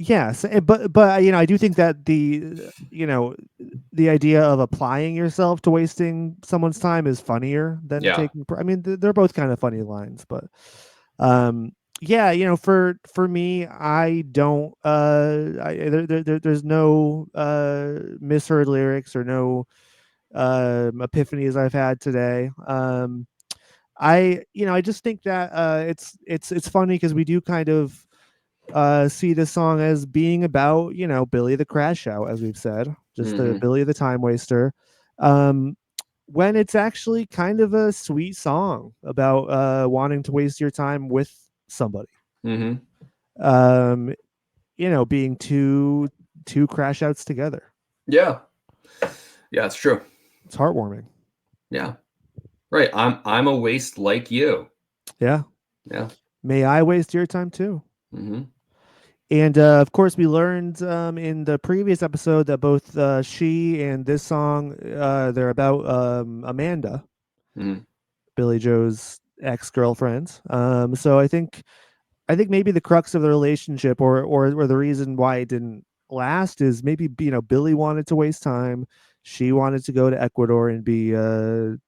Yes, but I do think that the idea of applying yourself to wasting someone's time is funnier than Yeah, taking. I mean, they're both kind of funny lines, but yeah, for me, I don't. There's no misheard lyrics or no epiphanies I've had today. I just think that it's funny because we do kind of see this song as being about Billy the Crash Out, as we've said, just the hmm Billy the Time Waster. Um, when it's actually kind of a sweet song about wanting to waste your time with somebody. hmm Um, being two crash outs together. yeah, yeah. It's true. It's heartwarming. Yeah, right. I'm a waste like you. Yeah. Yeah. May I waste your time too. hmm And of course, we learned in the previous episode that both she and this song they're about Amanda, hmm Billy Joe's ex-girlfriend. So I think maybe the crux of the relationship, or the reason why it didn't last, is maybe Billy wanted to waste time, she wanted to go to Ecuador and be fight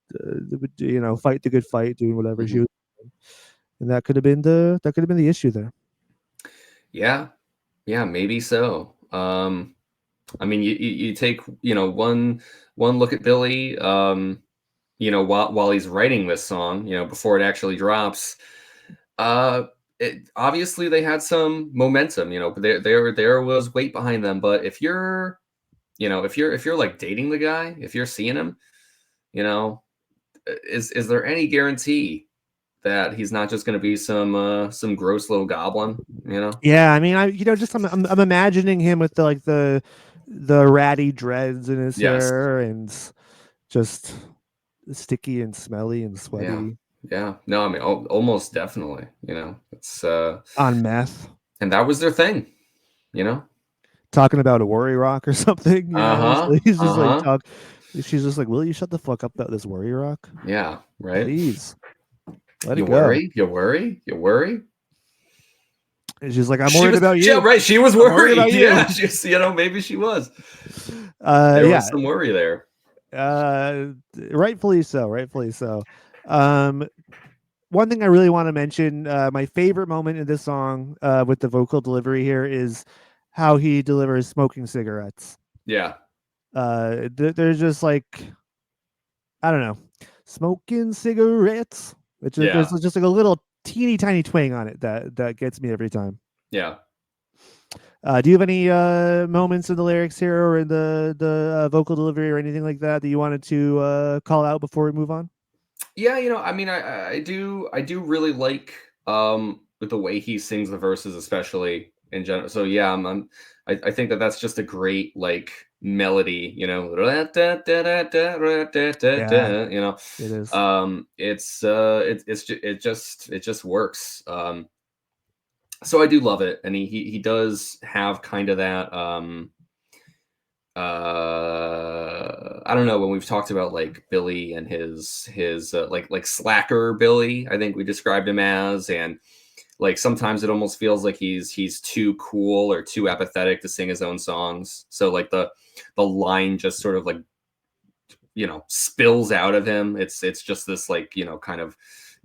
the good fight, doing whatever she hmm was, doing. And that could have been the issue there. Yeah, yeah. Maybe so. I mean, you take one look at Billy. While he's writing this song, before it actually drops, uh, obviously they had some momentum. There was weight behind them. But if you're like dating the guy, if you're seeing him, is there any guarantee that he's not just going to be some gross little goblin? Yeah, I mean, I'm imagining him with the ratty dreads in his Yes. hair and just sticky and smelly and Yeah. sweaty Yeah. No, I mean, almost definitely. It's on meth, and that was their thing. You know. talking about a worry rock or something. Uh huh. He's Uh just like huh. talk. She's just like, "Will you shut the fuck up about this worry rock, Yeah. Right. please? Let You it go." worry. You worry. You worry. And she's like, I'm She worried was, about you. right. She was I'm worried worried. about you. Yeah, she's, maybe she was. There Yeah. was some worry there. Rightfully so. Rightfully so. Um, one thing I really want to mention, my favorite moment in this song, with the vocal delivery here, is how he delivers smoking cigarettes. Yeah. There's just like, I don't know, smoking cigarettes. There's Yeah. just like a little teeny tiny twang on it that gets me every time. Yeah. Do you have any moments in the lyrics here or in the vocal delivery or anything like that you wanted to call out before we move on? Yeah, I mean, I do really like with the way he sings the verses, especially in general. So yeah, I think that that's just a great like melody, Yeah, you know. it is. It just works. So I do love it, and he does have kind of that I don't know, when we've talked about like Billy and his like slacker Billy, I think we described him as, and like sometimes it almost feels like he's too cool or too apathetic to sing his own songs. So like the line just sort of like spills out of him. It's just this like kind of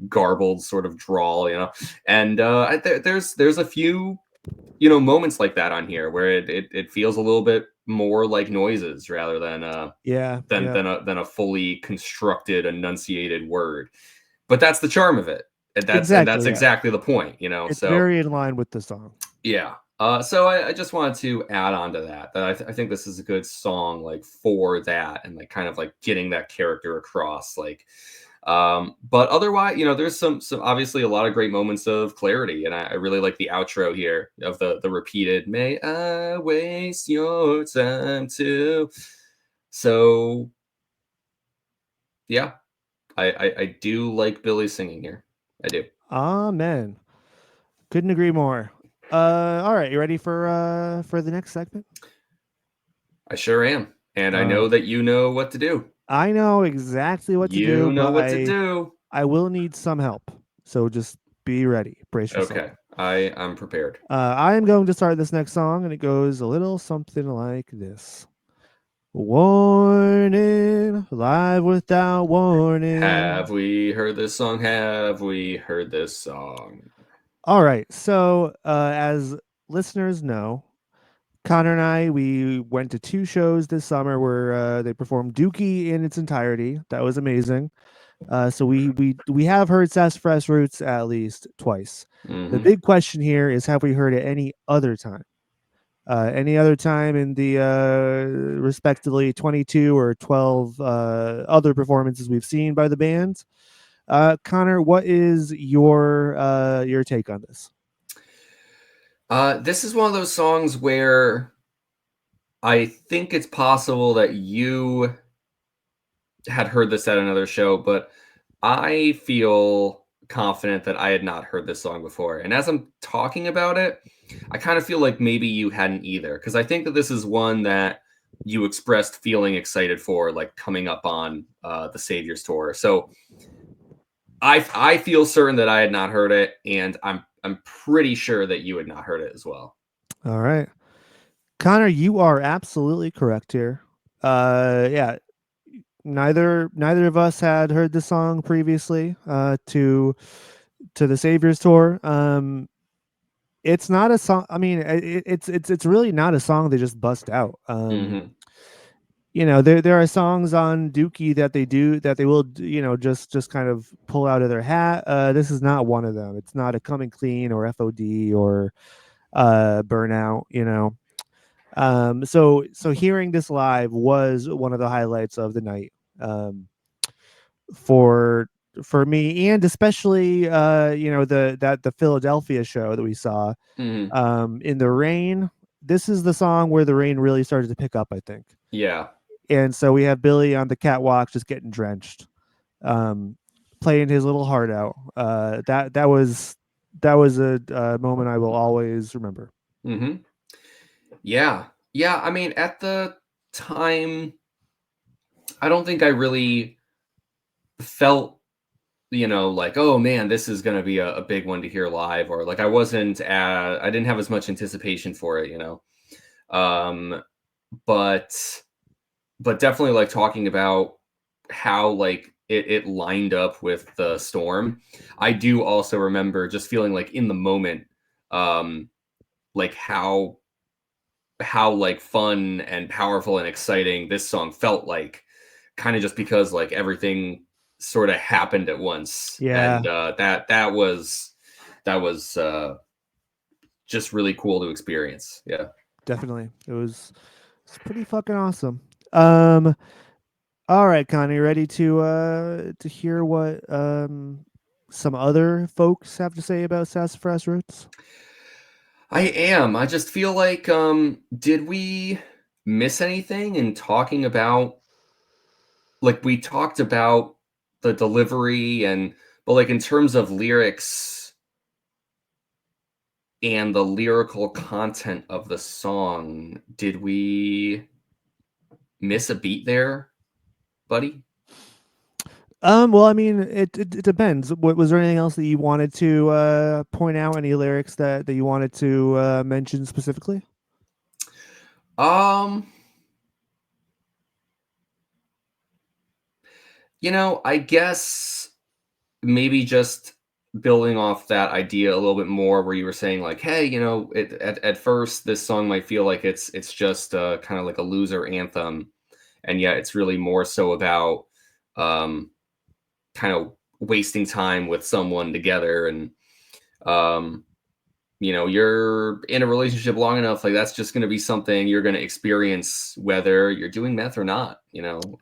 garbled sort of drawl, and there's a few moments like that on here where it feels a little bit more like noises rather than Yeah, yeah, than a fully constructed enunciated word. But that's the charm of it, and that's exactly. Yeah, exactly the point, it's so very in line with the song. yeah. So I just wanted to add on to that I think this is a good song like for that, and like kind of like getting that character across, like but otherwise, there's some obviously a lot of great moments of clarity, and I really like the outro here of the repeated "May I waste your time too." So yeah, I do like Billy singing here. I do. Amen. Couldn't agree more. All right, you ready for the next segment? I sure am, and I All know right. that you know what to do. I know exactly what to do, You know but what to do. I will need some help. So just be ready. Brace yourself. Okay, I'm prepared. I am going to start this next song, and it goes a little something like this. Warning, live without warning. Have we heard this song? Have we heard this song? All right. So, as listeners know, Connor and I, we went to 2 shows this summer where they performed Dookie in its entirety. That was amazing. So we have heard Sassafras Roots at least twice. The Hmm. big question here is, have we heard it any other time? Any other time in the respectively 22 or 12 other performances we've seen by the band? Connor, what is your take on this? This is one of those songs where I think it's possible that you had heard this at another show, but I feel confident that I had not heard this song before. And as I'm talking about it, I kind of feel like maybe you hadn't either, because I think that this is one that you expressed feeling excited for, like coming up on the Saviors tour. So I feel certain that I had not heard it, and I'm pretty sure that you had not heard it as well. All right. Connor, you are absolutely correct here. Yeah, neither of us had heard the song previously to the Saviors tour. It's not a song. I mean, it's really not a song they just bust out. Hmm. There are songs on Dookie that they will just kind of pull out of their hat. This is not one of them. It's not a Coming Clean or FOD or Burnout. So hearing this live was one of the highlights of the night, for me, and especially the Philadelphia show that we saw, Hmm. in the rain. This is the song where the rain really started to pick up, I think. Yeah. And so we have Billy on the catwalk just getting drenched, um, playing his little heart out. That was a moment I will always remember. Hmm. Yeah. Yeah. I mean, at the time, I don't think I really felt like, oh man, this is going to be a big one to hear live, or like I didn't have as much anticipation for it, um but definitely like talking about how like it lined up with the storm. I do also remember just feeling like in the moment, like how like fun and powerful and exciting this song felt like, kind of just because like everything sort of happened at once. Yeah, And that was just really cool to experience. Yeah. definitely. It's pretty fucking awesome. Um, all right, Connor, you ready to hear what some other folks have to say about Sassafras Roots? I am. I just feel like did we miss anything in talking about, like, we talked about the delivery and, but like in terms of lyrics and the lyrical content of the song, did we miss a beat there, buddy? Well, I mean, it depends. What was there anything else that you wanted to point out? Any lyrics that you wanted to mention specifically? Um, I guess maybe just building off that idea a little bit more, where you were saying like, hey, at first this song might feel like it's just kind of like a loser anthem, and yet it's really more so about um kind of wasting time with someone together. And um you're in a relationship long enough, like that's just going to be something you're going to experience whether you're doing meth or not.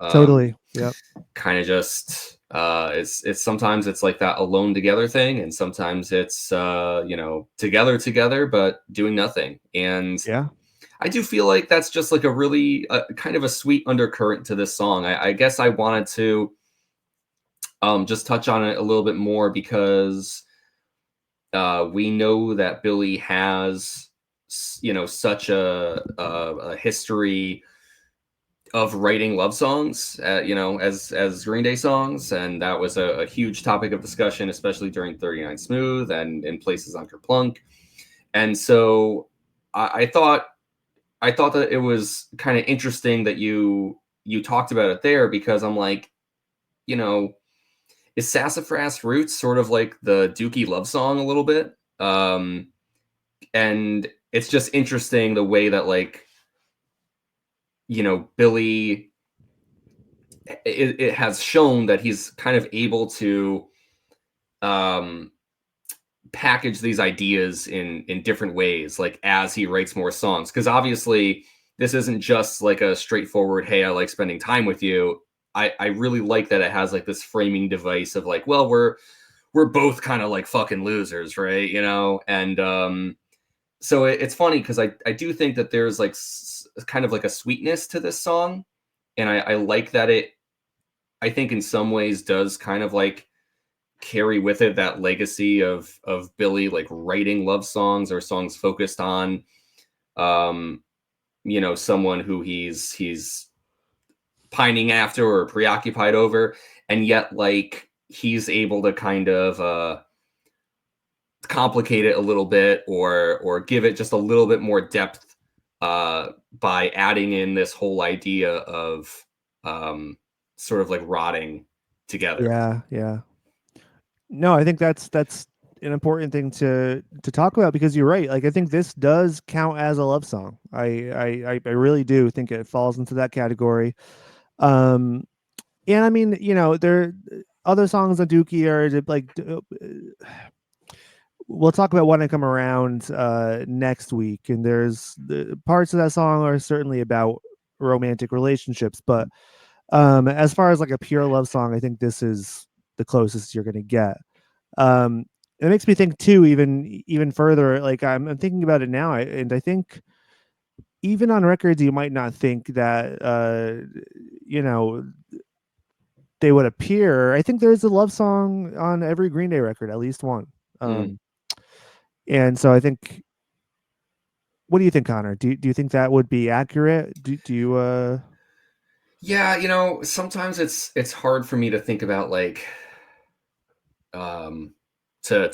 Totally. Yep. Kind of just it's sometimes it's like that alone together thing, and sometimes it's together but doing nothing. And Yeah. I do feel like that's just like a really kind of a sweet undercurrent to this song. I guess I wanted to just touch on it a little bit more because we know that Billy has such a history of writing love songs, as Green Day songs, and that was a huge topic of discussion, especially during 39 Smooth and in places on Kerplunk. And so I thought that it was kind of interesting that you talked about it there, because I'm like, you know, is Sassafras Roots sort of like the Dookie love song a little bit? And it's just interesting the way that, like, Billy, it has shown that he's kind of able to um, package these ideas in different ways, like as he writes more songs. Because obviously, this isn't just like a straightforward, "Hey, I like spending time with you." I really like that it has like this framing device of like, well, we're both kind of like fucking losers, right? And so it's funny because I do think that there's like kind of like a sweetness to this song, and I like that I think in some ways does kind of like carry with it that legacy of Billy like writing love songs or songs focused on um someone who he's pining after or preoccupied over, and yet like he's able to kind of complicate it a little bit, or give it just a little bit more depth by adding in this whole idea of um sort of like rotting together. Yeah. Yeah. No, I think that's an important thing to talk about, because you're right. Like, I think this does count as a love song. I really do think it falls into that category. Um, and I mean, there other songs on Dookie are like we'll talk about When I Come Around next week, and there's the parts of that song are certainly about romantic relationships, but as far as like a pure love song, I think this is the closest you're gonna get. Um, it makes me think too, even further. Like, I'm thinking about it now, and I think even on records, you might not think that you know they would appear. I think there's a love song on every Green Day record, at least one. Mm. Um, and so I think, what do you think, Connor? Do you think that would be accurate? Do you Yeah, sometimes it's hard for me to think about like to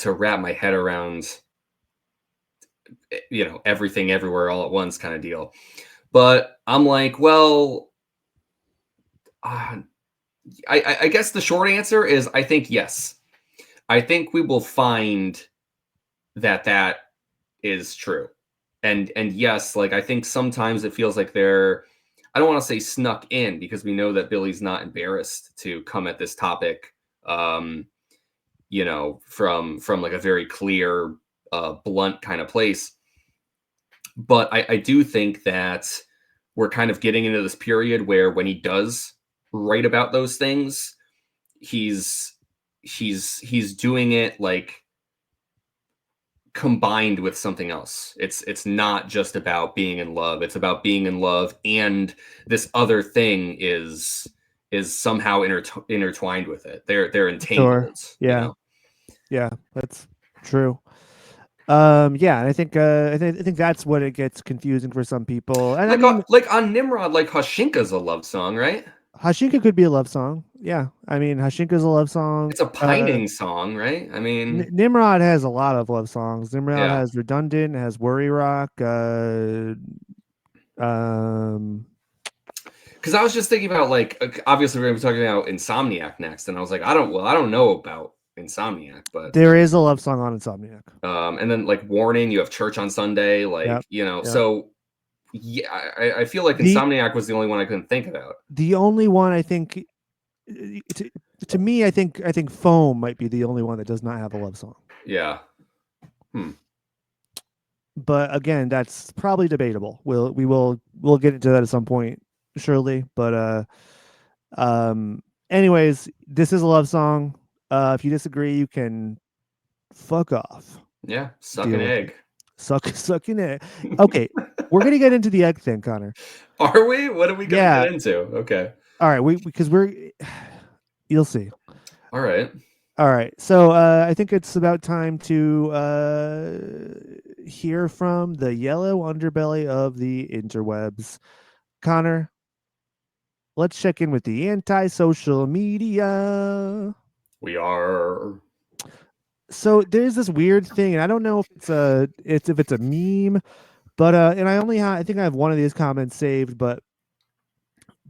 wrap my head around, everything everywhere all at once kind of deal. But I'm like, well, uh, I guess the short answer is I think yes. I think we will find that is true. And yes, like I think sometimes it feels like they're, I don't want to say snuck in, because we know that Billy's not embarrassed to come at this topic, um, from like a very clear, blunt kind of place. But I do think that we're kind of getting into this period where when he does write about those things, he's he's doing it like combined with something else. It's not just about being in love. It's about being in love, and this other thing is somehow intertwined with it. They're Sure. entangled, Yeah. Yeah, that's true. Yeah, and I think that's what it gets confusing for some people. And I Like mean, like on Nimrod, like Hashinka's a love song, right? Hashinka could be a love song. Yeah, I mean, Hashinka's a love song. It's a pining song, right? I mean, Nimrod has a lot of love songs. Nimrod yeah. has Redundant, has Worry Rock. Um, Because I was just thinking about, like, obviously we're gonna be talking about Insomniac next, and I was like, I don't know about Insomniac, but there is a love song on Insomniac. and then like Warning, you have Church on Sunday, like, Yep. Yep. so yeah, I feel like The Insomniac was the only one I couldn't think about. the only one I think to me, I think Foam might be the only one that does not have a love song. Yeah. But again, that's probably debatable. We'll get into that at some point, surely. But anyways, this is a love song. If you disagree, you can fuck off. Yeah. Suck Deal an with egg. Sucking it. Okay, we're gonna get into the egg thing, Connor. Are we? What are we gonna Yeah. get into? Okay. All right, because you'll see. All right. All right, so I think it's about time to hear from the yellow underbelly of the interwebs. Connor, let's check in with the anti-social media. We are. So there's this weird thing, and I don't know if it's a meme, but and I think I have one of these comments saved, but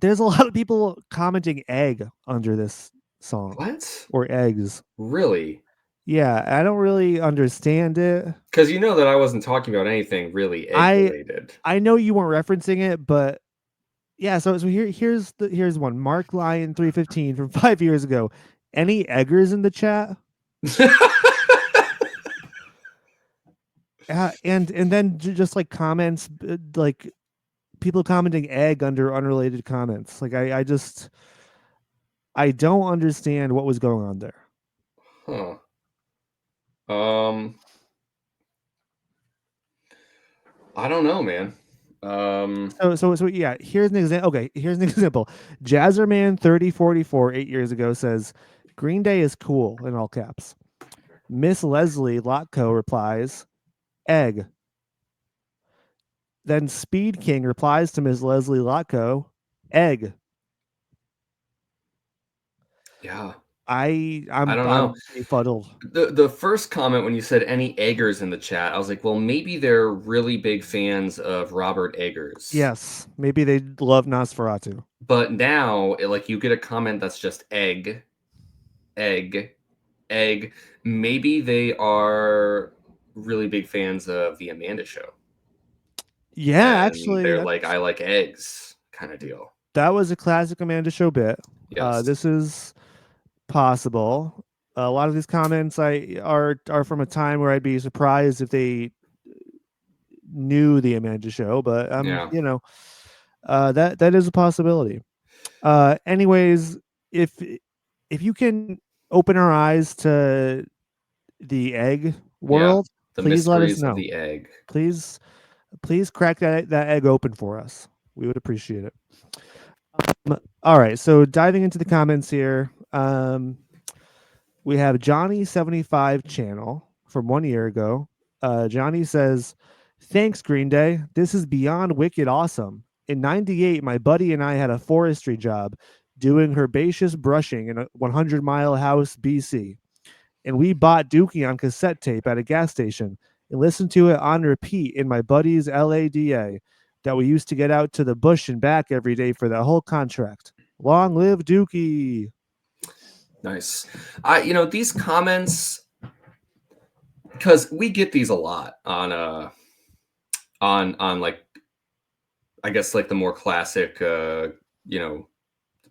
there's a lot of people commenting egg under this song. What? Or eggs. Really? Yeah, I don't really understand it. Because you know that I wasn't talking about anything really egg related. I know you weren't referencing it, but yeah, so here's one. Mark Lyon 315 from 5 years ago. Any eggers in the chat? And then just like comments, like people commenting egg under unrelated comments. Like I don't understand what was going on there. Huh. I don't know, man. So yeah, here's an example. Okay, here's an example. Jazzerman 3044 8 years ago says Green Day is cool in all caps. Miss Leslie Lotko replies, egg. Then Speed King replies to Miss Leslie Lotko, egg. Yeah. I don't know. I'm befuddled. The first comment when you said any Eggers in the chat, I was like, well, maybe they're really big fans of Robert Eggers. Yes, maybe they love Nosferatu. But now, like, you get a comment that's just egg, egg, egg. Maybe they are really big fans of the Amanda Show. Yeah, And actually, they're like, I like eggs kind of deal. That was a classic Amanda Show bit. Yes. This is possible. A lot of these comments are from a time where I'd be surprised if they knew the Amanda Show, but you know, that is a possibility. Anyways, if you can open our eyes to the egg world, the please let us mysteries know. of the egg. Please crack that egg open for us. We would appreciate it. All right, so diving into the comments here, we have Johnny75 channel from 1 year ago. Johnny says, "Thanks, Green Day. This is beyond wicked awesome. In '98, my buddy and I had a forestry job doing herbaceous brushing in a 100-mile house, BC. and we bought Dookie on cassette tape at a gas station and listened to it on repeat in my buddy's LADA that we used to get out to the bush and back every day for the whole contract. Long live Dookie. Nice. These comments, because we get these a lot on like, I guess, like the more classic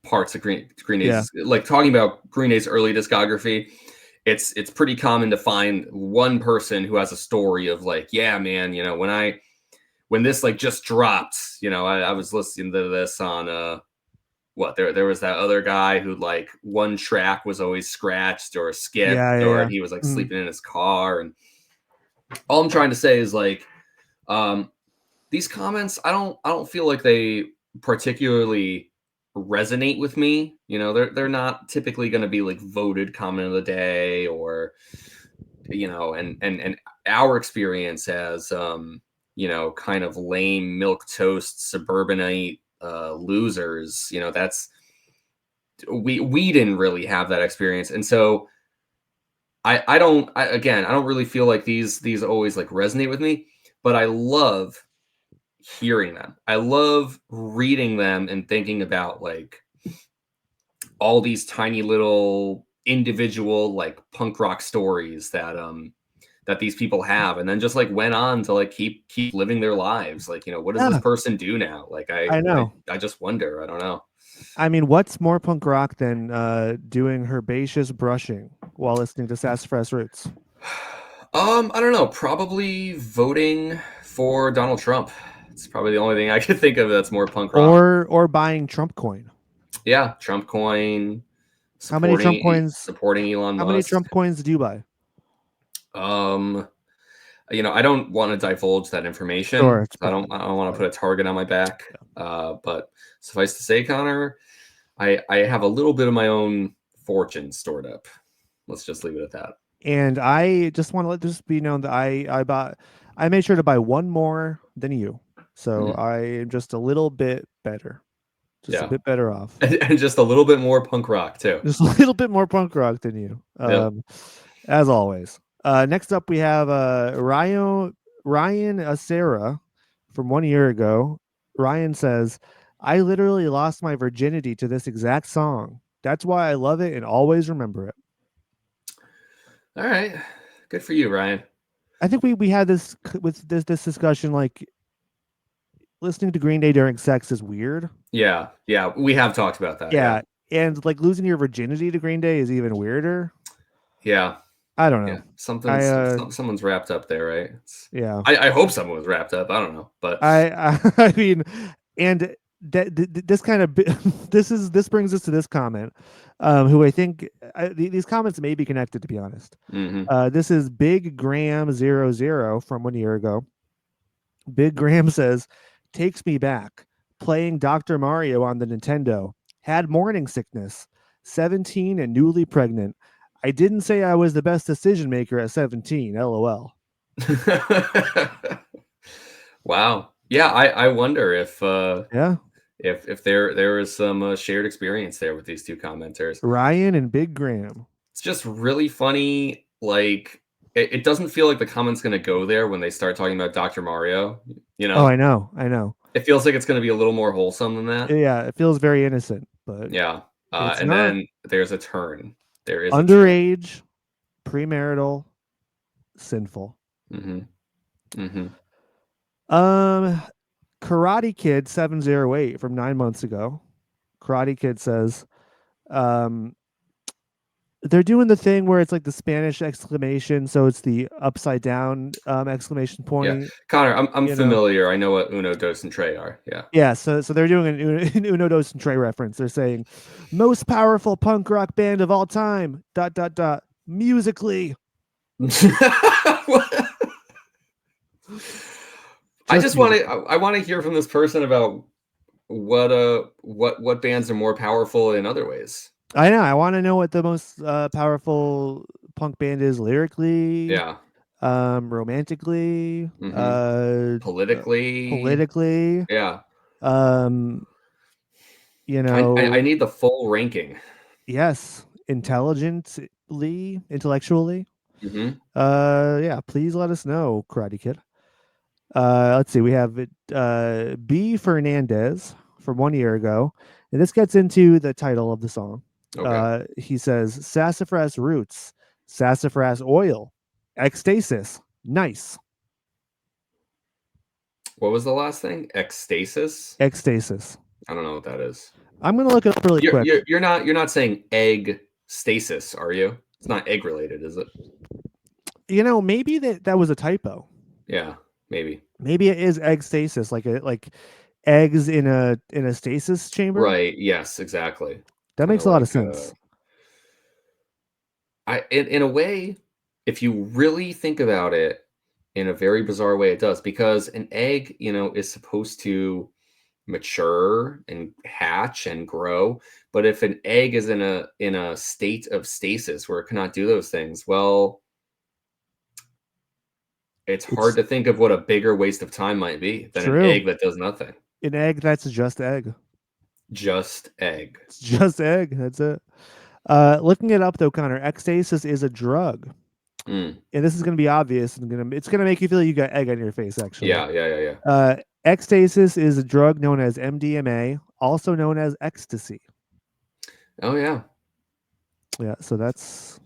parts of Green Day's, like talking about Green Day's early discography. It's pretty common to find one person who has a story of like, yeah, man, when this like just dropped, I was listening to this on there was that other guy who like one track was always scratched or skipped, and he was like sleeping in his car. And all I'm trying to say is like, these comments, I don't feel like they particularly resonate with me. They're not typically going to be like voted comment of the day, or and our experience as kind of lame milk toast suburbanite losers, that's we didn't really have that experience. And so I don't really feel like these always like resonate with me, but I love hearing them. I love reading them and thinking about like all these tiny little individual like punk rock stories that these people have, and then just like went on to like keep living their lives. Like, what does this person do now? Like, I know. I just wonder. I don't know. I mean, what's more punk rock than doing herbaceous brushing while listening to Sassafras Roots? I don't know. Probably voting for Donald Trump. It's probably the only thing I could think of that's more punk rock. Or buying Trump coin. Yeah, Trump coin. How many Trump coins? Supporting Elon Musk. How many Trump coins did you buy? I don't want to divulge that information. Sure, I don't want to put a target on my back. But suffice to say, Connor, I have a little bit of my own fortune stored up. Let's just leave it at that. And I just want to let this be known that I made sure to buy one more than you. So I am just a little bit better. Just a bit better off. And just a little bit more punk rock too. Just a little bit more punk rock than you. As always. Next up we have Ryan Acera from 1 year ago. Ryan says, I literally lost my virginity to this exact song. That's why I love it and always remember it. All right. Good for you, Ryan. I think we had this discussion, like listening to Green Day during sex is weird. Yeah. We have talked about that. Yeah. And like losing your virginity to Green Day is even weirder. Yeah. I don't know. Yeah. Someone's wrapped up there, right? Yeah. I hope someone was wrapped up. I don't know, but I mean, and this kind of this brings us to this comment, who I think these comments may be connected, to be honest. This is Big Graham 00 from 1 year ago. Big Graham says, takes me back playing Dr. Mario on the Nintendo, had morning sickness, 17 and newly pregnant. I didn't say I was the best decision maker at 17. LOL. Wow. Yeah, I wonder if if there is some shared experience there with these two commenters, Ryan and Big Graham. It's just really funny. Like it doesn't feel like the comment's going to go there when they start talking about Dr. Mario. Oh, I know. It feels like it's going to be a little more wholesome than that. Yeah, it feels very innocent, but yeah. And then there's a turn. There is underage, premarital, sinful. Karate Kid 708 from 9 months ago. Karate Kid says, they're doing the thing where it's like the Spanish exclamation, so it's the upside down exclamation point. Yeah, Connor, I'm familiar. I know what Uno, Dos, and Tre are. Yeah. So they're doing an Uno, Dos, and Tre reference. They're saying, most powerful punk rock band of all time. ... musically. I want to hear from this person about what bands are more powerful in other ways. I know. I want to know what the most powerful punk band is lyrically. Yeah. Romantically. Politically. Yeah. I need the full ranking. Yes. Intelligent, intellectually, Hmm. yeah, please let us know, Karate Kid. Let's see. We have B Fernandez from 1 year ago, and this gets into the title of the song. Okay. He says Sassafras roots, sassafras oil, ecstasis, nice, What was the last thing? Ecstasis? ecstasis. I don't know what that is. I'm gonna look it up really quick. You're not saying egg stasis, are you? It's not egg related, is it? Maybe that was a typo. Yeah, maybe. Maybe it is egg stasis, like eggs in a stasis chamber. Right. Yes, exactly. That Kind makes of a lot of like sense. in a way, if you really think about it in a very bizarre way, it does, because an egg, is supposed to mature and hatch and grow. But if an egg is in a state of stasis where it cannot do those things, well, it's hard It's to think of what a bigger waste of time might be than an true. egg that does nothing. An egg that's just egg. Just egg. It's just egg. That's it. Looking it up though, Connor, ecstasis is a drug, Mm. and this is going to be obvious and it's going to make you feel like you got egg on your face. Actually, Yeah, yeah, yeah, yeah. ecstasis is a drug known as MDMA, also known as ecstasy. Oh yeah, Yeah, so that's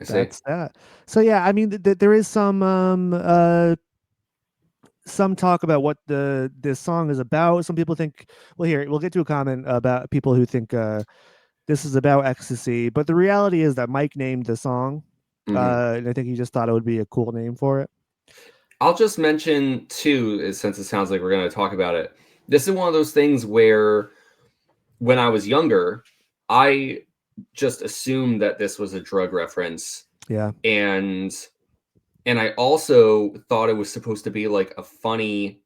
I see. that's that. So yeah, I mean, there is some talk about what this song is about. Some people think, well, here we'll get to a comment about people who think this is about ecstasy, but the reality is that Mike named the song, Hmm. and I think he just thought it would be a cool name for it. I'll just mention too, since it sounds like we're going to talk about it. This is one of those things where, when I was younger, I just assumed that this was a drug reference, Yeah, and I also thought it was supposed to be like a funny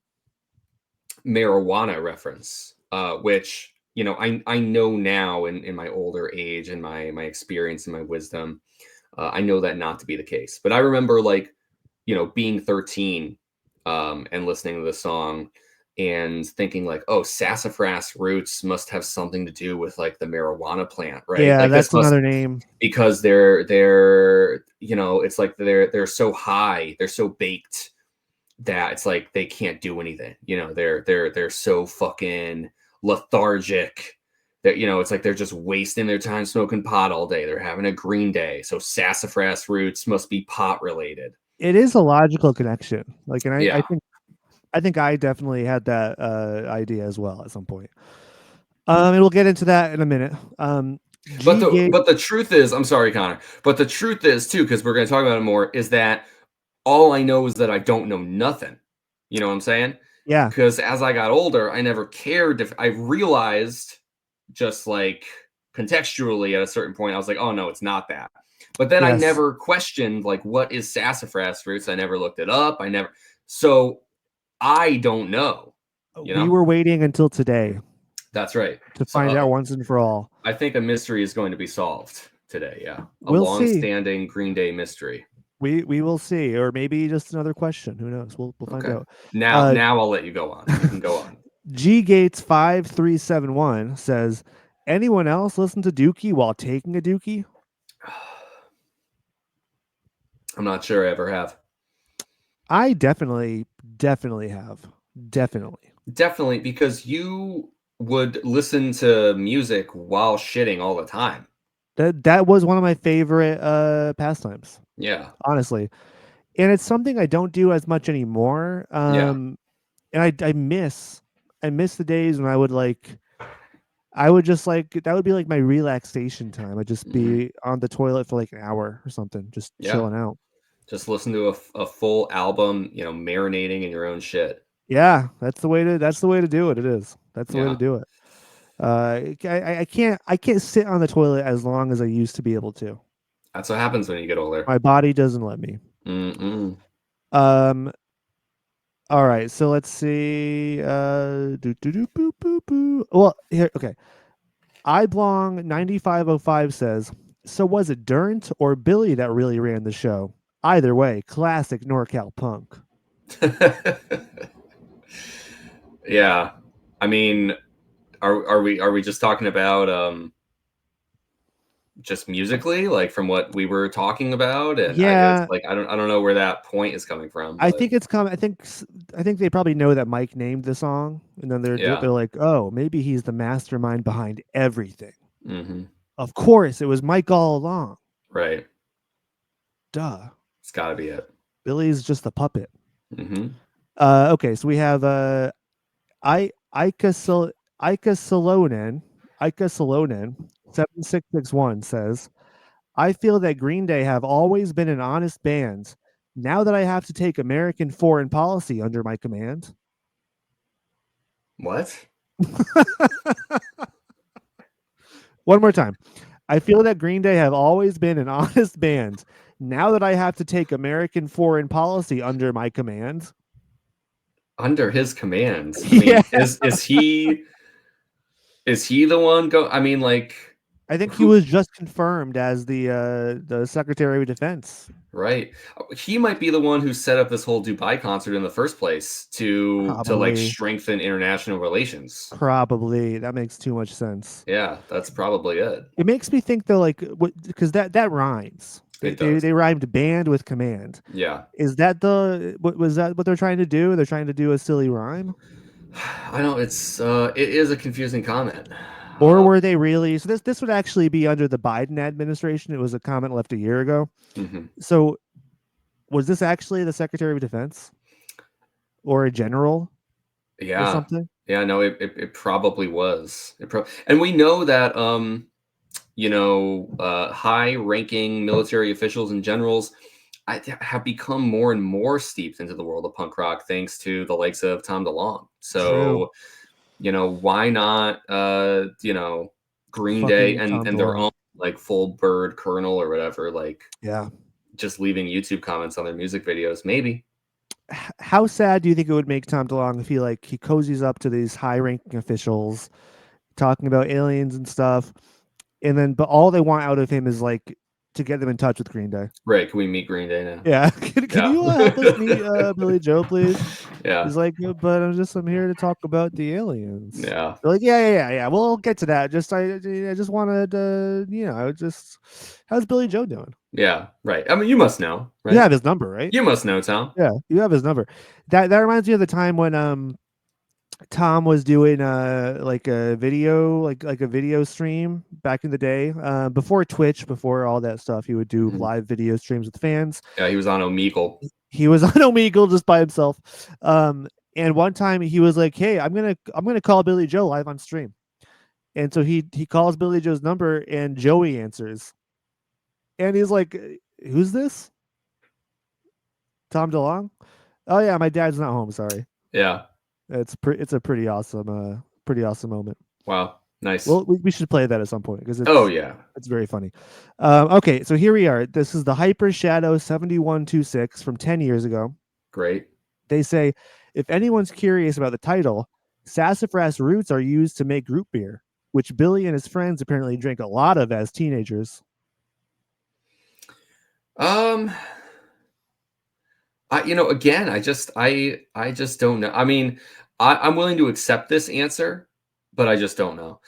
marijuana reference, which I know now in my older age and my experience and my wisdom, I know that not to be the case. But I remember, like, being 13, and listening to the song and thinking like, oh, sassafras roots must have something to do with like the marijuana plant, right? yeah, Like this that's must, another name. because they're it's like they're so high, they're so baked that it's like they can't do anything. They're so fucking lethargic that it's like they're just wasting their time smoking pot all day. They're having a green day. So sassafras roots must be pot related. It is a logical connection. Like, and I Yeah. think I definitely had that idea as well at some point. And we'll get into that in a minute. But G the Gate, but the truth is, I'm sorry, Connor, but the truth is too, because we're going to talk about it more, is that all I know is that I don't know nothing. You know what I'm saying? yeah, Because as I got older, I never cared if I realized, just like contextually at a certain point, I was like, oh no, it's not that. But then I yes, never questioned, like, what is sassafras roots? I never looked it up. So I don't know, you we know? were waiting until today That's right. to So find out once and for all. I think a mystery is going to be solved today. Yeah. A We'll see. long-standing Green Day mystery. We will see, or maybe just another question. Who knows? We'll find Okay. out. Now, Uh, now I'll let you go on. You can go on. G Gates 5371 says, anyone else listen to Dookie while taking a Dookie? I'm not sure I ever have. I definitely have. Definitely. Definitely, because you would listen to music while shitting all the time. That was one of my favorite pastimes, Yeah. honestly. And it's something I don't do as much anymore. Yeah. And I miss the days when I would just like that would be like my relaxation time. I'd just Hmm. be on the toilet for like an hour or something, just Yeah. chilling out. Just listen to a full album, marinating in your own shit. Yeah, that's the way to do it. It is. That's the way to Yeah. do it. I can't sit on the toilet as long as I used to be able to. That's what happens when you get older. My body doesn't let me. Mm-mm. Um. All right. So let's see. Boo, boo, boo. Well, here. Okay. I belong 9505 says. So was it Durnt or Billy that really ran the show? Either way, classic NorCal punk. Yeah. I mean, are we just talking about just musically, like from what we were talking about, and it's Yeah, like I don't know where that point is coming from, I but think it's coming. I think they probably know that Mike named the song, and then yeah. they're like, oh, maybe he's the mastermind behind everything. Hmm. Of course, it was Mike all along. Right. Duh. It's got to be it. Billy's just a puppet. Hmm. Okay, so we have I Ika Sil- Ika Salonen Ika Salonen 7661 says, I feel that Green Day have always been an honest band. Now that I have to take American foreign policy under my command. What? One more time. I feel that Green Day have always been an honest band. Now that I have to take American foreign policy under my command. Under his command. I Yeah. mean, is he the one go? I mean, like, I think he who? was just confirmed as the Secretary of Defense. Right. He might be the one who set up this whole Dubai concert in the first place to like Probably. strengthen international relations. Probably. That makes too much sense. Yeah, that's probably it. It makes me think though, like, because that rhymes. It does. They rhymed band with command. Yeah. Is that what was that what they're trying to do? They're trying to do a silly rhyme, I know it is a confusing comment. or were they really? So this would actually be under the Biden administration. It was a comment left a year ago. Mm-hmm. So was this actually the Secretary of Defense or a general or Yeah. something? Yeah, no, it probably was. And we know that high-ranking military officials and generals have become more and more steeped into the world of punk rock thanks to the likes of Tom DeLonge. True. So, why not Green Day Fucking and Tom their DeLonge. own like full bird colonel or whatever, like Yeah. just leaving YouTube comments on their music videos, maybe. How sad do you think it would make Tom DeLonge if he cozies up to these high-ranking officials talking about aliens and stuff, and then but all they want out of him is like to get them in touch with Green Day. Right? Can we meet Green Day now? Yeah, can Yeah. you help us meet Billy Joe, please? Yeah. He's like, but I'm here to talk about the aliens. Yeah. They're like, yeah. We'll get to that. I just wanted just how's Billy Joe doing? Yeah. Right. I mean, you must know, right? You have his number, right? You must know, Tom. Yeah, you have his number. That reminds me of the time when Tom was doing like a video like a video stream back in the day before Twitch, before all that stuff. He would do live video streams with fans. Yeah, he was on Omegle. He was on Omegle just by himself. And one time he was like, "Hey, I'm gonna call Billy Joe live on stream." And so he calls Billy Joe's number, and Joey answers, and he's like, "Who's this? Tom DeLonge? Oh yeah, my dad's not home. Sorry." Yeah. It's a pretty awesome moment. Wow. Nice. Well, we should play that at some point because it's very funny. Okay, so here we are. This is the Hyper Shadow 7126 from 10 years ago. Great. They say, if anyone's curious about the title, sassafras roots are used to make root beer, which Billy and his friends apparently drank a lot of as teenagers. Again, I just don't know. I mean, I'm willing to accept this answer, but I just don't know.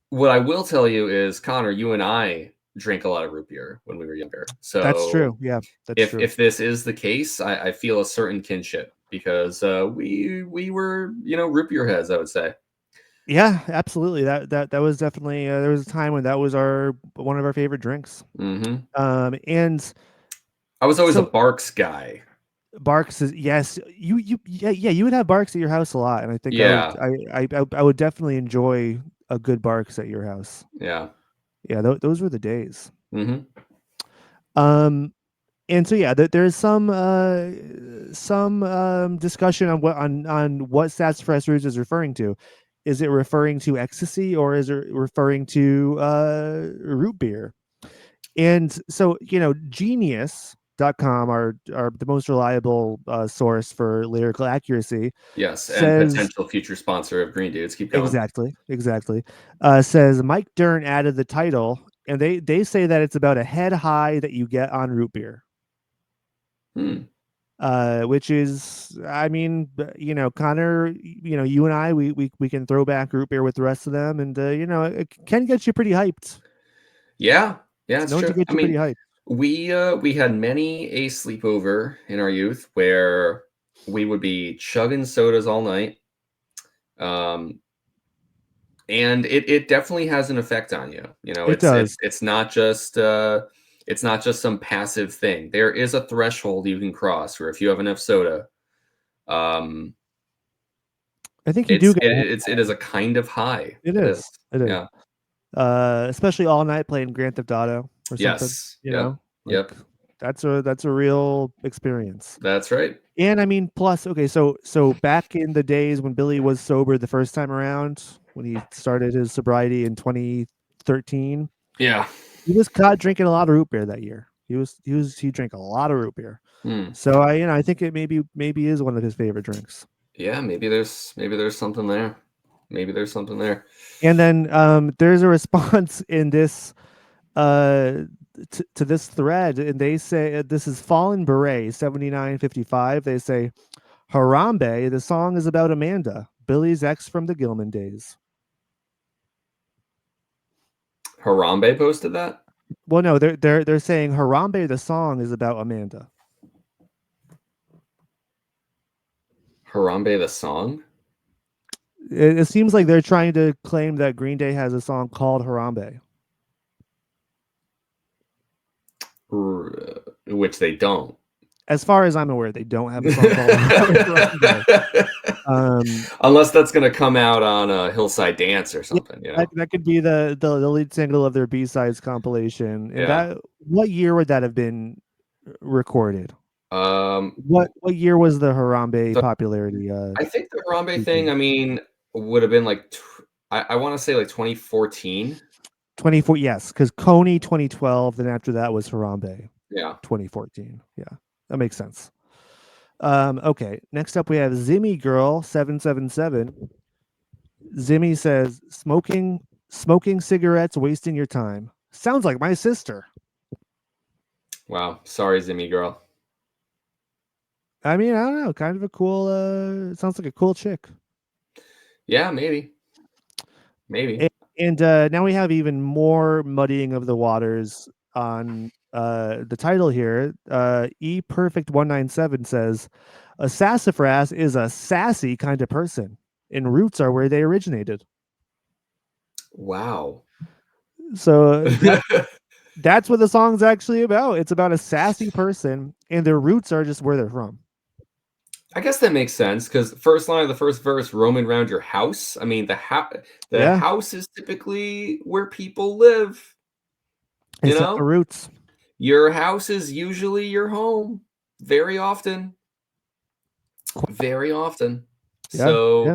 What I will tell you is, Connor, you and I drank a lot of root beer when we were younger. So that's true. Yeah, that's true. If this is the case, I feel a certain kinship because we were root beer heads, I would say. Yeah, absolutely. That was definitely there was a time when that was one of our favorite drinks. Mm-hmm. And I was always a Barks guy. Barks is you would have Barks at your house a lot, and I think I would definitely enjoy a good Barks at your house. Yeah, those were the days. Mm-hmm. And so there's some discussion on what sassafras roots is referring to. Is it referring to ecstasy or is it referring to root beer? And so Genius.com are the most reliable source for lyrical accuracy. Yes, and potential future sponsor of Green Dudes. Keep going. Exactly. Says Mike Dern added the title, and they say that it's about a head high that you get on root beer. Which is, I mean, Connor, you and I, we can throw back root beer with the rest of them, and it can get you pretty hyped. Yeah, Yeah, It's it's known to true. get I you pretty mean, hyped. we had many a sleepover in our youth where we would be chugging sodas all night. Um, and it definitely has an effect on you. You know, It does. it's not just some passive thing. There is a threshold you can cross where if you have enough soda, um, I think you do get it is a kind of high. it It is. is. It is. Yeah. Especially all night playing Grand Theft Auto or something, Yes. you Yep. know? Like Yep. that's a real experience. That's right. And I mean, plus, okay, so back in the days when Billy was sober the first time around, when he started his sobriety in 2013, Yeah. he was caught drinking a lot of root beer that year. He drank a lot of root beer. Hmm. So I think it maybe is one of his favorite drinks. Yeah, maybe there's something there. Maybe there's something there. And then there's a response in this uh to this thread, and they say this is Fallen Beret 7955. They say Harambe, the song is about Amanda, Billy's ex from the Gilman days. Harambe posted that? Well, no, they're saying Harambe, the song is about Amanda. Harambe the song? It seems like they're trying to claim that Green Day has a song called Harambe. Which they don't. As far as I'm aware, they don't have a song called Harambe. Unless that's going to come out on a Hillside Dance or something, you know. That could be the lead single of their B-sides compilation. And Yeah. that, what year would that have been recorded? Um, What year was the Harambe popularity? I think the Harambe peaking? thing, I mean, would have been like I want to say like 2014. 24, yes, because Coney 2012, then after that was Harambe Yeah. 2014. Yeah, that makes sense. Okay, next up we have Zimmy Girl 777. Zimmy says, smoking cigarettes, wasting your time. Sounds like my sister. Wow. Sorry, Zimmy girl. I mean, I don't know, kind of a cool it sounds like a cool chick. Yeah, maybe. And now we have even more muddying of the waters on the title here. E Perfect 197 says, a sassafras is a sassy kind of person, and roots are where they originated. Wow. So that's what the song's actually about. It's about a sassy person, and their roots are just where they're from. I guess that makes sense because first line of the first verse, roaming around your house. I mean, the house is typically where people live. You It's the know, roots. your house is usually your home. Very often. Very often. Yeah, So,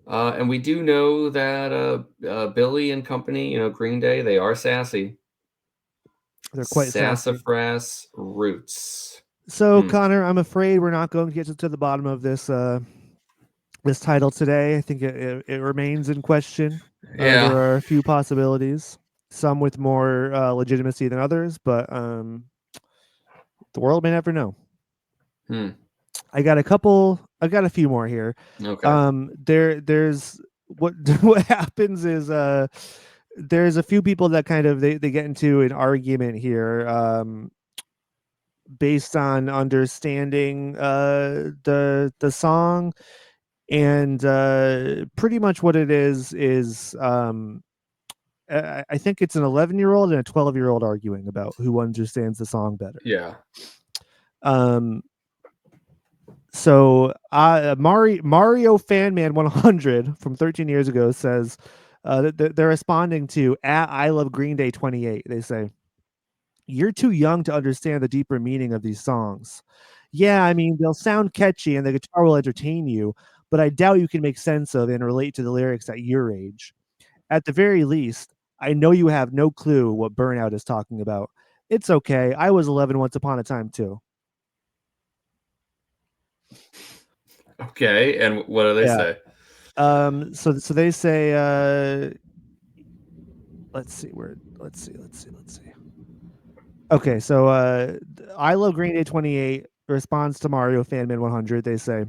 yeah. And we do know that Billy and company, you know, Green Day, they are sassy. They're quite sassy. Sassafras roots. So, Connor, I'm afraid we're not going to get to the bottom of this this title today. I think it remains in question. Yeah. There are a few possibilities, some with more legitimacy than others, but the world may never know. I got a few more here. Okay. There's what happens is there's a few people that kind of they get into an argument here based on understanding the song, and pretty much what it is I think it's an 11-year-old and a 12-year-old arguing about who understands the song better. Yeah. So Mario Fanman 100 from 13 years ago says they're responding to at I Love Green Day 28. They say, you're too young to understand the deeper meaning of these songs. Yeah, I mean, they'll sound catchy and the guitar will entertain you, but I doubt you can make sense of and relate to the lyrics at your age. At the very least, I know you have no clue what Burnout is talking about. It's okay. I was 11 once upon a time too. Okay, and what do they say? So they say let's see. Okay, so I Love Green Day 28 responds to Mario Fanman 100. They say,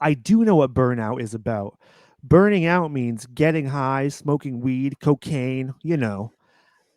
I do know what burnout is about. Burning out means getting high, smoking weed, cocaine, you know.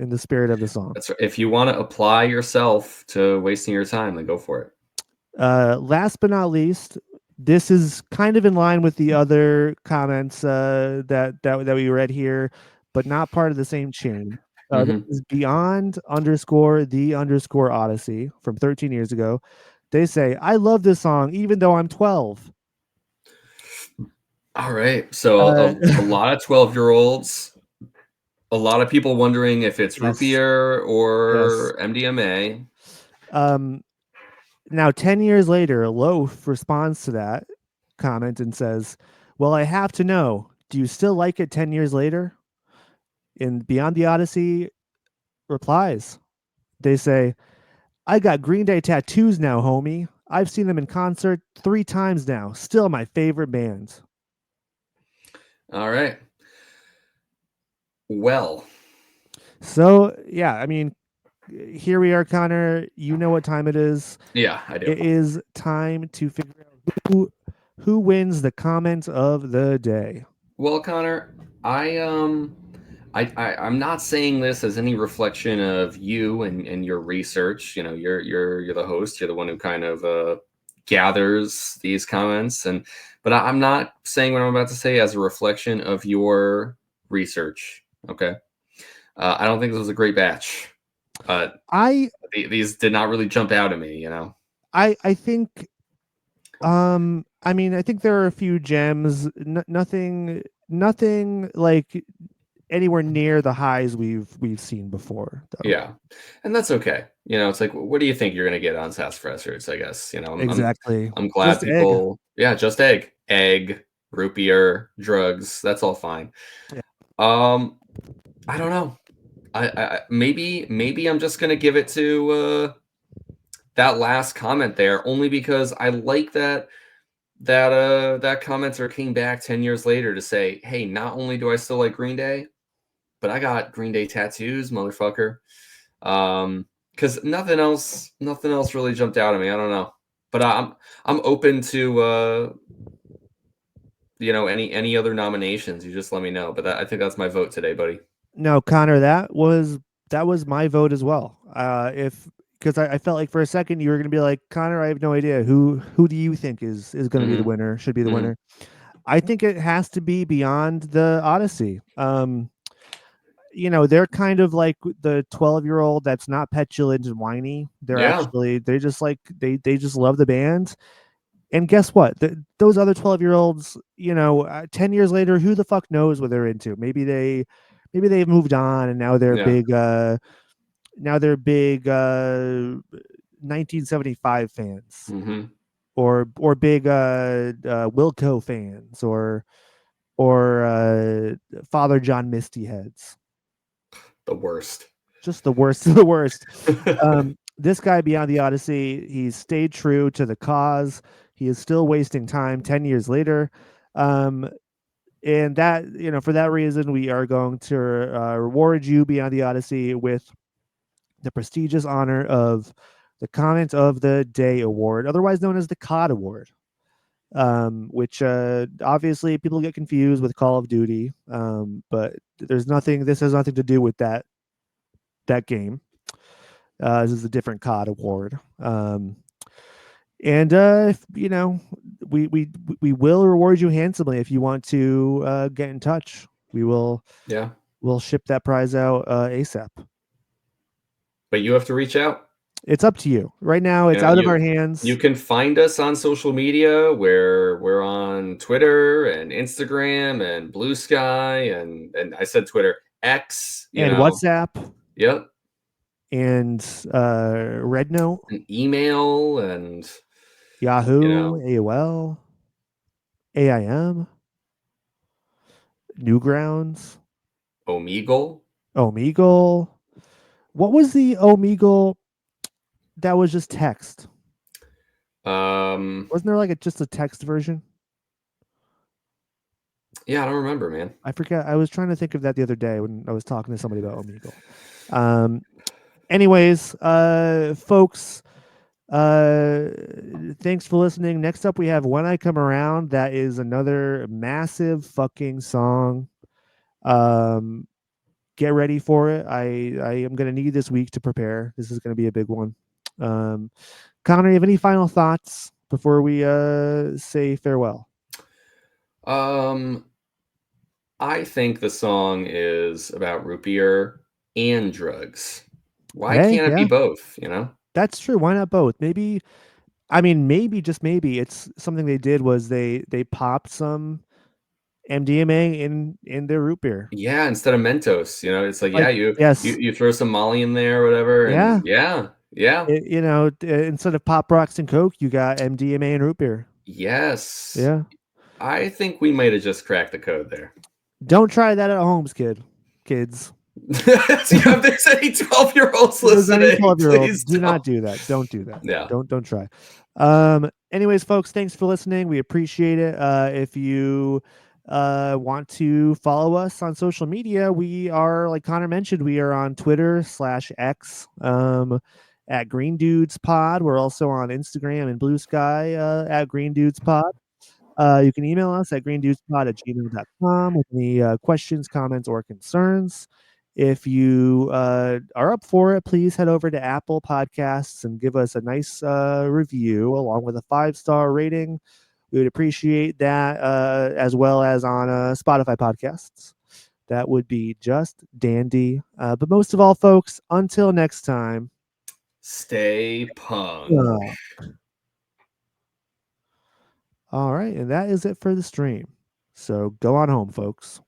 in the spirit of the song. That's if you want to apply yourself to wasting your time, then go for it. Last but not least, this is kind of in line with the other comments that we read here, but not part of the same chain. This is beyond underscore the underscore Odyssey from 13 years ago. They say, I love this song, even though I'm 12. All right. So a lot of 12-year-olds, a lot of people wondering if it's root Yes. beer or Yes. MDMA. Now, 10 years later, Loaf responds to that comment and says, well, I have to know, do you still like it 10 years later? And Beyond the Odyssey replies, they say, I got Green Day tattoos now, homie. I've seen them in concert 3 times now. Still my favorite band. All right. Well. So, yeah, I mean, here we are, Connor. You know what time it is. Yeah, I do. It is time to figure out who wins the comment of the day. Well, Connor, I'm not saying this as any reflection of you and your research. You know, you're the host. You're the one who kind of gathers these comments, but I'm not saying what I'm about to say as a reflection of your research. Okay, I don't think this was a great batch. These did not really jump out at me. You know, I think I mean, I think there are a few gems. Nothing like anywhere near the highs we've seen before, though. Yeah, and that's okay. You know, it's like, what do you think you're gonna get on Sassafras Roots? I guess you know. Exactly. I'm glad Just people. Yeah, just egg, root beer, drugs. That's all fine. Yeah. I don't know. I maybe I'm just gonna give it to that last comment there, only because I like that commenter came back 10 years later to say, hey, not only do I still like Green Day, but I got Green Day tattoos, motherfucker. Because nothing else really jumped out at me. I don't know, but I'm open to you know, any other nominations. You just let me know. But I think that's my vote today, buddy. No, Connor, that was my vote as well. If because I felt like for a second you were going to be like, Connor, I have no idea who do you think is going to be the winner, should be the winner. I think it has to be Beyond the Odyssey. You know, they're kind of like the 12-year-old that's not petulant and whiny. They're actually they just like they just love the band. And guess what? Those other 12-year-olds, you know, 10 years later, who the fuck knows what they're into? Maybe they've moved on and now they're big 1975 fans. Or big Wilco fans or Father John Misty heads. The worst. Just the worst of the worst. This guy Beyond the Odyssey, he's stayed true to the cause. He is still wasting time 10 years later. And that, you know, for that reason, we are going to reward you Beyond the Odyssey with the prestigious honor of the Comment of the Day Award, otherwise known as the COD Award. Which obviously people get confused with Call of Duty, but this has nothing to do with that game. This is a different COD award. And if, you know, we will reward you handsomely if you want to get in touch. We'll ship that prize out ASAP. But you have to reach out. It's up to you. Right now, it's out of our hands. You can find us on social media where we're on Twitter and Instagram and Blue Sky and I said Twitter, X, and WhatsApp. Yep. And Red Note. An email and Yahoo, AOL, AIM, Newgrounds, Omegle. What was the Omegle that was just text? Wasn't there just a text version? Yeah, I don't remember, man. I forget. I was trying to think of that the other day when I was talking to somebody about Omegle. Anyways, folks, thanks for listening. Next up, we have When I Come Around. That is another massive fucking song. get ready for it. I am going to need this week to prepare. This is going to be a big one. Connor, you have any final thoughts before we say farewell? I think the song is about root beer and drugs. Why Hey, can't it be yeah, both, you know? that's true. Why not both? Maybe, I mean, maybe, just maybe, it's something they did was they popped some MDMA in their root beer. Yeah, instead of Mentos, you know, it's like, Like, yeah, you you yes, you throw some Molly in there or whatever, yeah. and yeah, You know, instead of Pop Rocks and Coke, you got MDMA and root beer. yes. Yeah. I think we might have just cracked the code there. Don't try that at home, kids. Yeah, if there's any 12-year-olds If there's any listening, 12-year-old, please do don't. not do that. Don't do that. Yeah. Don't try. Anyways, folks, thanks for listening. We appreciate it. If you want to follow us on social media, we are, like Connor mentioned, we are on Twitter/X at Green Dudes Pod. We're also on Instagram and Blue Sky at Green Dudes Pod. You can email us at greendudespod@gmail.com with any questions, comments, or concerns. If you are up for it, please head over to Apple Podcasts and give us a nice review along with a 5-star rating. We would appreciate that, as well as on Spotify podcasts. That would be just dandy. But most of all, folks, until next time. Stay punk. All right, and that is it for the stream. So go on home, folks.